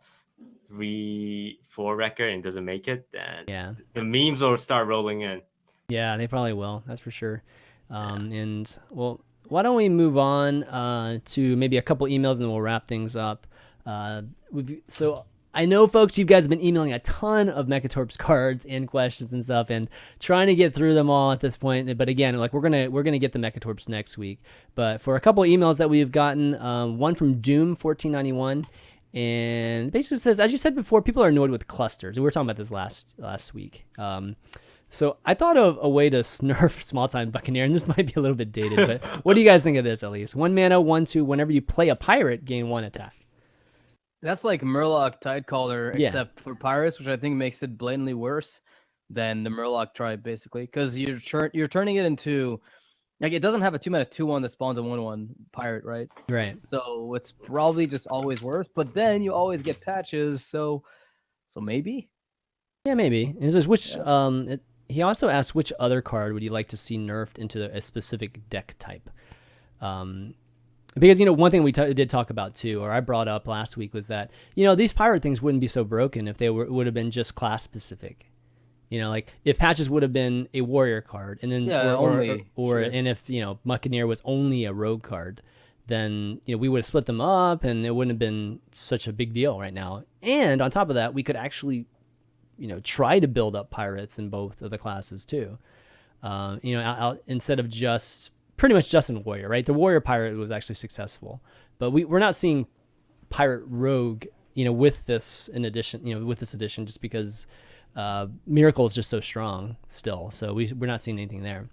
Speaker 2: 3-4 record and doesn't make it, then the memes will start rolling in.
Speaker 1: Yeah, they probably will. That's for sure. And well, why don't we move on to maybe a couple emails and then we'll wrap things up. So I know, folks, you guys have been emailing a ton of Mechatorps cards and questions and stuff, and trying to get through them all at this point. But again, we're gonna get the Mechatorps next week. But for a couple emails that we've gotten, one from Doom1491, and basically says, as you said before, people are annoyed with clusters. We were talking about this last week. So I thought of a way to nerf Small Time Buccaneer, and this might be a little bit dated, but what do you guys think of this? At least 1 mana, 1/2. Whenever you play a pirate, gain 1 attack.
Speaker 3: That's like Murloc Tidecaller, except for pirates, which I think makes it blatantly worse than the Murloc tribe, basically, because you're turning it into it doesn't have a 2 mana 2/1 that spawns a 1/1 pirate, right?
Speaker 1: Right.
Speaker 3: So it's probably just always worse. But then you always get patches, so maybe. Yeah,
Speaker 1: maybe. And says which he also asked which other card would you like to see nerfed into a specific deck type. Because, one thing we did talk about too, or I brought up last week, was that, these pirate things wouldn't be so broken if they would have been just class specific. If patches would have been a warrior card, and then and if Buccaneer was only a rogue card, then we would have split them up, and it wouldn't have been such a big deal right now. And on top of that, we could actually try to build up pirates in both of the classes too. Instead of just pretty much just in warrior, right? The warrior pirate was actually successful, but we're not seeing pirate rogue, with this addition, just because Miracle is just so strong still. So we're not seeing anything there.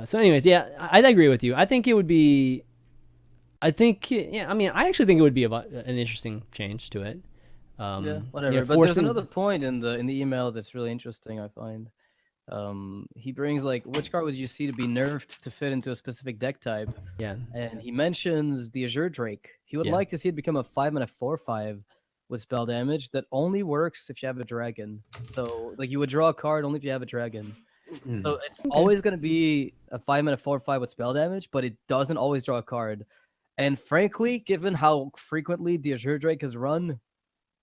Speaker 1: So anyways, I agree with you. I think it would be, I actually think it would be an interesting change to it.
Speaker 3: Whatever. But there's another point in the email that's really interesting, I find. He brings which card would you see to be nerfed to fit into a specific deck type?
Speaker 1: Yeah.
Speaker 3: And he mentions the Azure Drake. He would like to see it become a 5 mana 4/5 with spell damage that only works if you have a dragon. So you would draw a card only if you have a dragon. So it's always going to be a 5 mana 4/5 with spell damage, but it doesn't always draw a card. And frankly, given how frequently the Azure Drake is run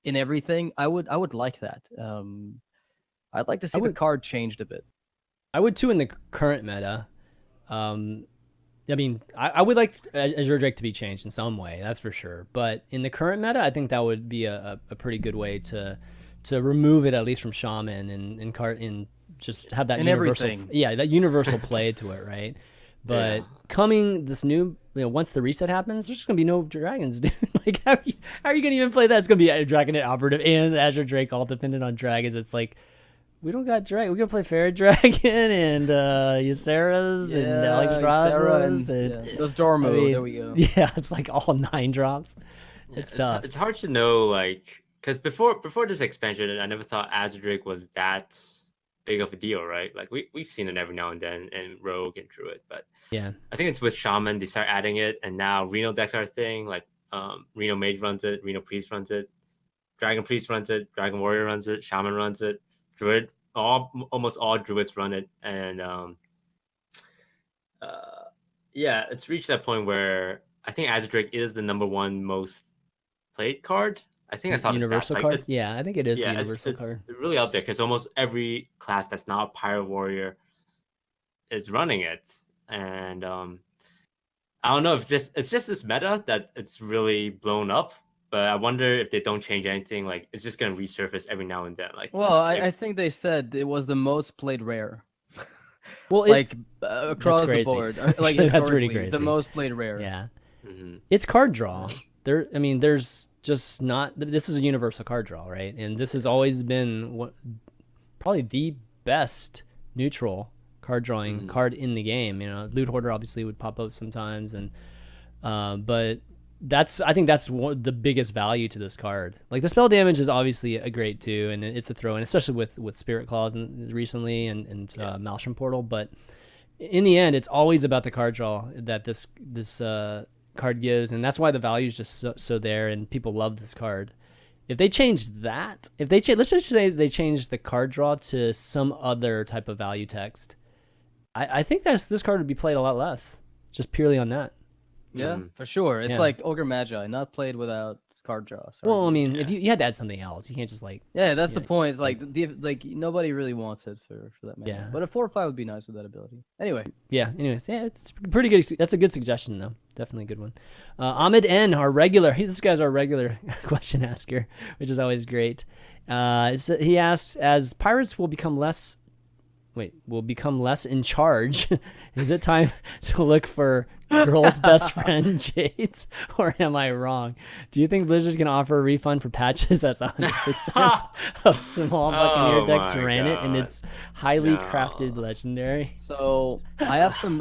Speaker 3: in everything, I would like that. I'd like to see the card changed a bit.
Speaker 1: I would too in the current meta. I would like Azure Drake to be changed in some way, that's for sure. But in the current meta, I think that would be a pretty good way to remove it, at least from Shaman, and just have that universal, that universal play to it, right? But coming this new, once the reset happens, there's just gonna be no dragons, dude. How are you gonna even play that? It's gonna be a Dragonet Operative and Azure Drake all dependent on dragons. It's we don't got dragon. We're gonna play Fairy Dragon and Ysera's and Alexstrasza's and
Speaker 3: those Dormu. There we go.
Speaker 1: Yeah, it's all 9 drops. It's tough.
Speaker 2: It's hard to know, because before this expansion, I never thought Azure Drake was that big of a deal, right? We've seen it every now and then in Rogue and Druid, but I think it's with Shaman they start adding it, and now Reno decks are a thing. Reno Mage runs it, Reno Priest runs it, Dragon Priest runs it, Dragon Warrior runs it, Shaman runs it, Druid, almost all Druids run it, and it's reached that point where I think Azure Drake is the #1 most played card. I think I saw the
Speaker 1: universal
Speaker 2: stats.
Speaker 1: card. I think it is the universal
Speaker 2: it's
Speaker 1: card.
Speaker 2: really up there because almost every class that's not a Pirate Warrior is running it, and I don't know if it's just this meta that it's really blown up. But I wonder if they don't change anything, it's just gonna resurface every now and then.
Speaker 3: I think they said it was the most played rare.
Speaker 1: Well,
Speaker 3: across the board,
Speaker 1: that's pretty crazy.
Speaker 3: The most played rare.
Speaker 1: Yeah, it's card draw. There's just not. This is a universal card draw, right? And this has always been probably the best neutral card drawing card in the game. Loot Hoarder obviously would pop up sometimes, and but. I think that's the biggest value to this card. The spell damage is obviously a great too, and it's a throw in, especially with Spirit Claws recently and Maelstrom Portal. But in the end, it's always about the card draw that this card gives, and that's why the value is just so there, and people love this card. If they change that, let's just say they change the card draw to some other type of value text, I think this card would be played a lot less, just purely on that.
Speaker 3: Yeah, for sure. It's like Ogre Magi, not played without card draw. Sorry.
Speaker 1: Well, I mean, if you had to add something else, you can't just like.
Speaker 3: Yeah, that's the point. It's like nobody really wants it for that mana.
Speaker 1: Yeah.
Speaker 3: But a 4/5 would be nice with that ability. Anyway.
Speaker 1: Yeah. Anyways, yeah, it's pretty good. That's a good suggestion, though. Definitely a good one. Ahmed N, our regular. This guy's our regular question asker, which is always great. He asks, as pirates will become less in charge, is it time to look for girl's best friend Jade's, or am I wrong? Do you think Blizzard can offer a refund for patches as 100% of small Buccaneer decks ran it and it's highly crafted legendary?
Speaker 3: So I have some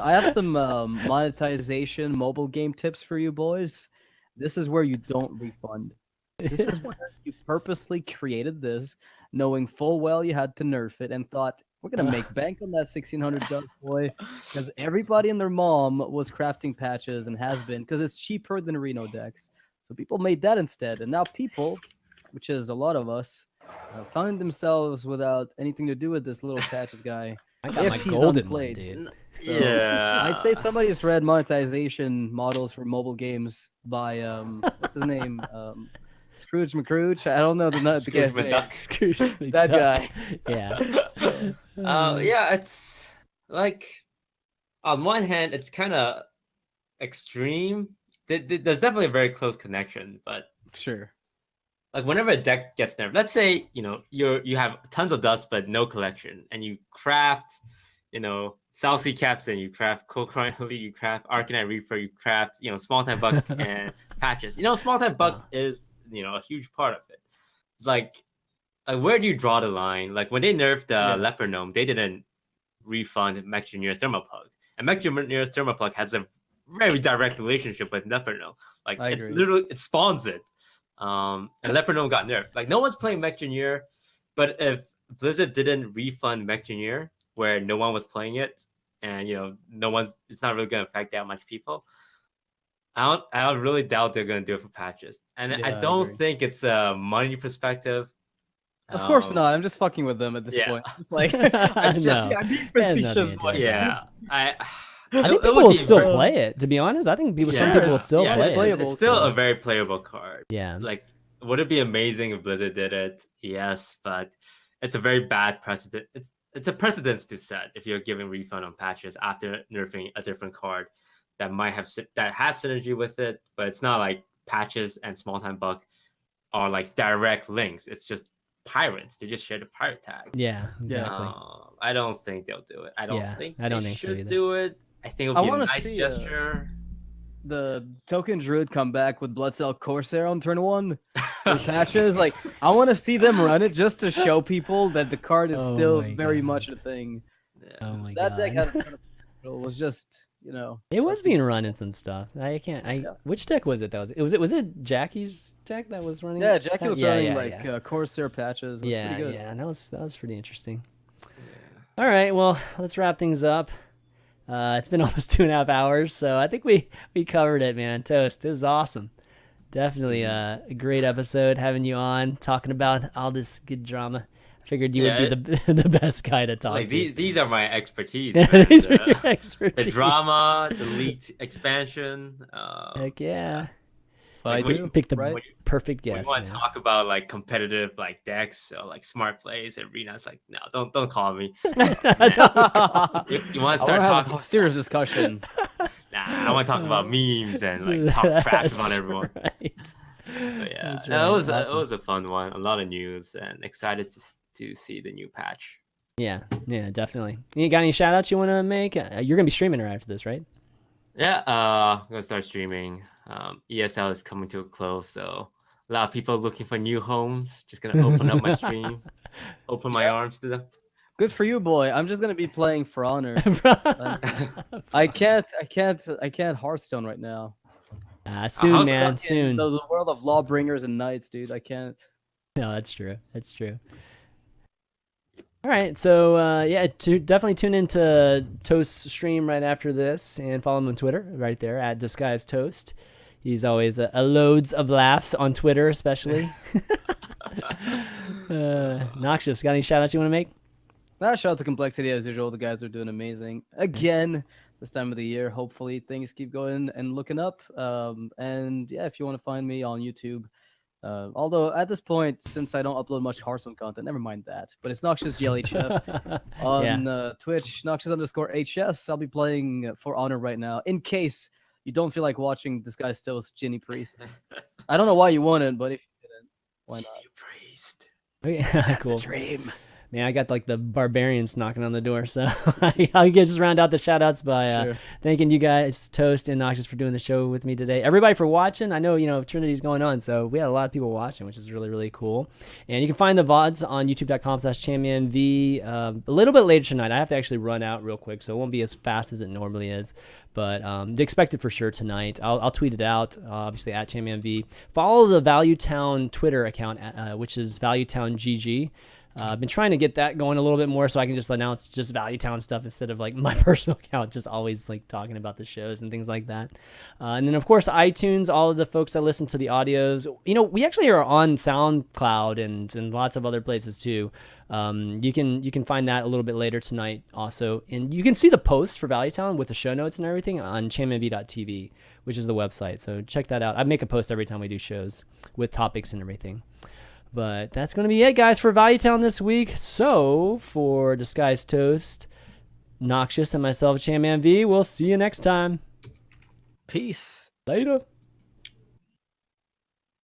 Speaker 3: monetization mobile game tips for you boys. This is where you don't refund. This is where you purposely created this, knowing full well you had to nerf it, and thought, we're going to make bank on that 1,600 duck boy, because everybody and their mom was crafting patches and has been, because it's cheaper than Reno decks. So people made that instead. And now people, which is a lot of us, found themselves without anything to do with this little patches guy.
Speaker 1: I got my golden one, dude.
Speaker 3: So I'd say somebody's read monetization models for mobile games by, what's his name? Scrooge McCrooge? I don't know the guy's name.
Speaker 1: Scrooge
Speaker 3: that guy.
Speaker 1: Yeah.
Speaker 2: Yeah, it's like, on one hand, it's kind of extreme. There's definitely a very close connection, but
Speaker 3: sure.
Speaker 2: Like whenever a deck gets nerfed, let's say you have tons of dust but no collection, and you craft, South Sea Captain, you craft Cold Elite, you craft Arcanine Reaper, you craft, Small Time Buck and patches. Small Time Buck is a huge part of it. It's like where do you draw the line? Like when they nerfed Leper Gnome, they didn't refund Mech Junior Thermoplug, and Mech Junior Thermoplug has a very direct relationship with Leper Gnome. Like it spawns it. And Leper Gnome got nerfed. Like no one's playing Mech Junior, but if Blizzard didn't refund Mech Junior, where no one was playing it, and it's not really gonna affect that much people, I really doubt they're gonna do it for patches. And I don't think it's a money perspective.
Speaker 3: Of course not. I'm just fucking with them at this point. It's like I'm being facetious.
Speaker 2: Yeah, I
Speaker 1: think people will still play it. To be honest, I think some people will still play it.
Speaker 2: It's still a very playable card.
Speaker 1: Yeah.
Speaker 2: Like, would it be amazing if Blizzard did it? Yes, but it's a very bad precedent. It's a precedence to set if you're giving refund on patches after nerfing a different card that has synergy with it, but it's not like patches and Small Time Buck are like direct links. It's just pirates. They just share the pirate tag.
Speaker 1: Yeah, exactly.
Speaker 2: I don't think they'll do it. I don't think they should do it. I think it'll be a nice gesture.
Speaker 3: The token druid come back with Blood Cell Corsair on turn 1 with patches. Like, I want to see them run it just to show people that the card is still very much a thing.
Speaker 1: Oh my
Speaker 3: that
Speaker 1: god.
Speaker 3: deck had it was just,
Speaker 1: it was being run in some stuff. Which deck was it? Was it Jackie's deck that was running?
Speaker 3: Yeah, Jackie was running Corsair patches. It was pretty good.
Speaker 1: Yeah, that was pretty interesting. All right, well, let's wrap things up. It's been almost 2.5 hours, so I think we covered it, man. Toast, it was awesome. Definitely a great episode having you on, talking about all this good drama. I figured you would be the best guy to talk to.
Speaker 2: These are my expertise.
Speaker 1: These are your expertise.
Speaker 2: The drama, the leaked expansion.
Speaker 1: Heck yeah.
Speaker 3: I do.
Speaker 1: Pick the perfect guest.
Speaker 2: We want to talk about like competitive decks or like smart plays and arenas. Like, no, don't call me. You want to start talking
Speaker 3: serious discussion?
Speaker 2: Nah, I want to talk about memes and like talk trash about everyone. Right. But yeah, it was a fun one. A lot of news, and excited to see the new patch.
Speaker 1: Yeah, definitely. You got any shout outs you want to make? You're gonna be streaming right after this, right?
Speaker 2: Yeah, I'm gonna start streaming. ESL is coming to a close, so a lot of people looking for new homes. Just gonna open up my stream, open my arms to them.
Speaker 3: Good for you, boy. I'm just gonna be playing For Honor. I can't Hearthstone right now.
Speaker 1: Soon, man. Soon.
Speaker 3: The world of Lawbringers and Knights, dude. I can't.
Speaker 1: No, that's true. All right, so yeah, definitely tune into Toast's stream right after this, and follow him on Twitter right there at DisguisedToast. He's always loads of laughs on Twitter, especially. Noxious, got any shout outs you want to make?
Speaker 3: Shout out to Complexity as usual. The guys are doing amazing again this time of the year. Hopefully things keep going and looking up. And yeah, if you want to find me on YouTube, although at this point, since I don't upload much Hearthstone content, never mind that. But it's Noxious Jelly Chef on Twitch, Noxious_HS. I'll be playing For Honor right now. In case you don't feel like watching DisguisedToast Ginny Priest, I don't know why you wouldn't, but if you didn't, why not?
Speaker 2: Ginny Priest.
Speaker 1: Yeah, cool.
Speaker 3: Dream.
Speaker 1: Man, I got like the barbarians knocking on the door, so I'll just round out the shout outs by thanking you guys, Toast and Noxious, for doing the show with me today. Everybody for watching. I know, Trinity's going on, so we had a lot of people watching, which is really, really cool. And you can find the VODs on youtube.com/ChanManV a little bit later tonight. I have to actually run out real quick, so it won't be as fast as it normally is. But expect it for sure tonight. I'll tweet it out, obviously, at ChanManV. Follow the ValueTown Twitter account, which is ValueTownGG. I've been trying to get that going a little bit more so I can just announce just ValueTown stuff instead of like my personal account, just always like talking about the shows and things like that. And then, of course, iTunes, all of the folks that listen to the audios. We actually are on SoundCloud and lots of other places too. You can find that a little bit later tonight also. And you can see the post for ValueTown with the show notes and everything on chanmanv.tv, which is the website. So check that out. I make a post every time we do shows with topics and everything. But that's going to be it, guys, for ValueTown this week. So, for DisguisedToast, Noxious, and myself, ChanManV, we'll see you next time.
Speaker 3: Peace.
Speaker 1: Later.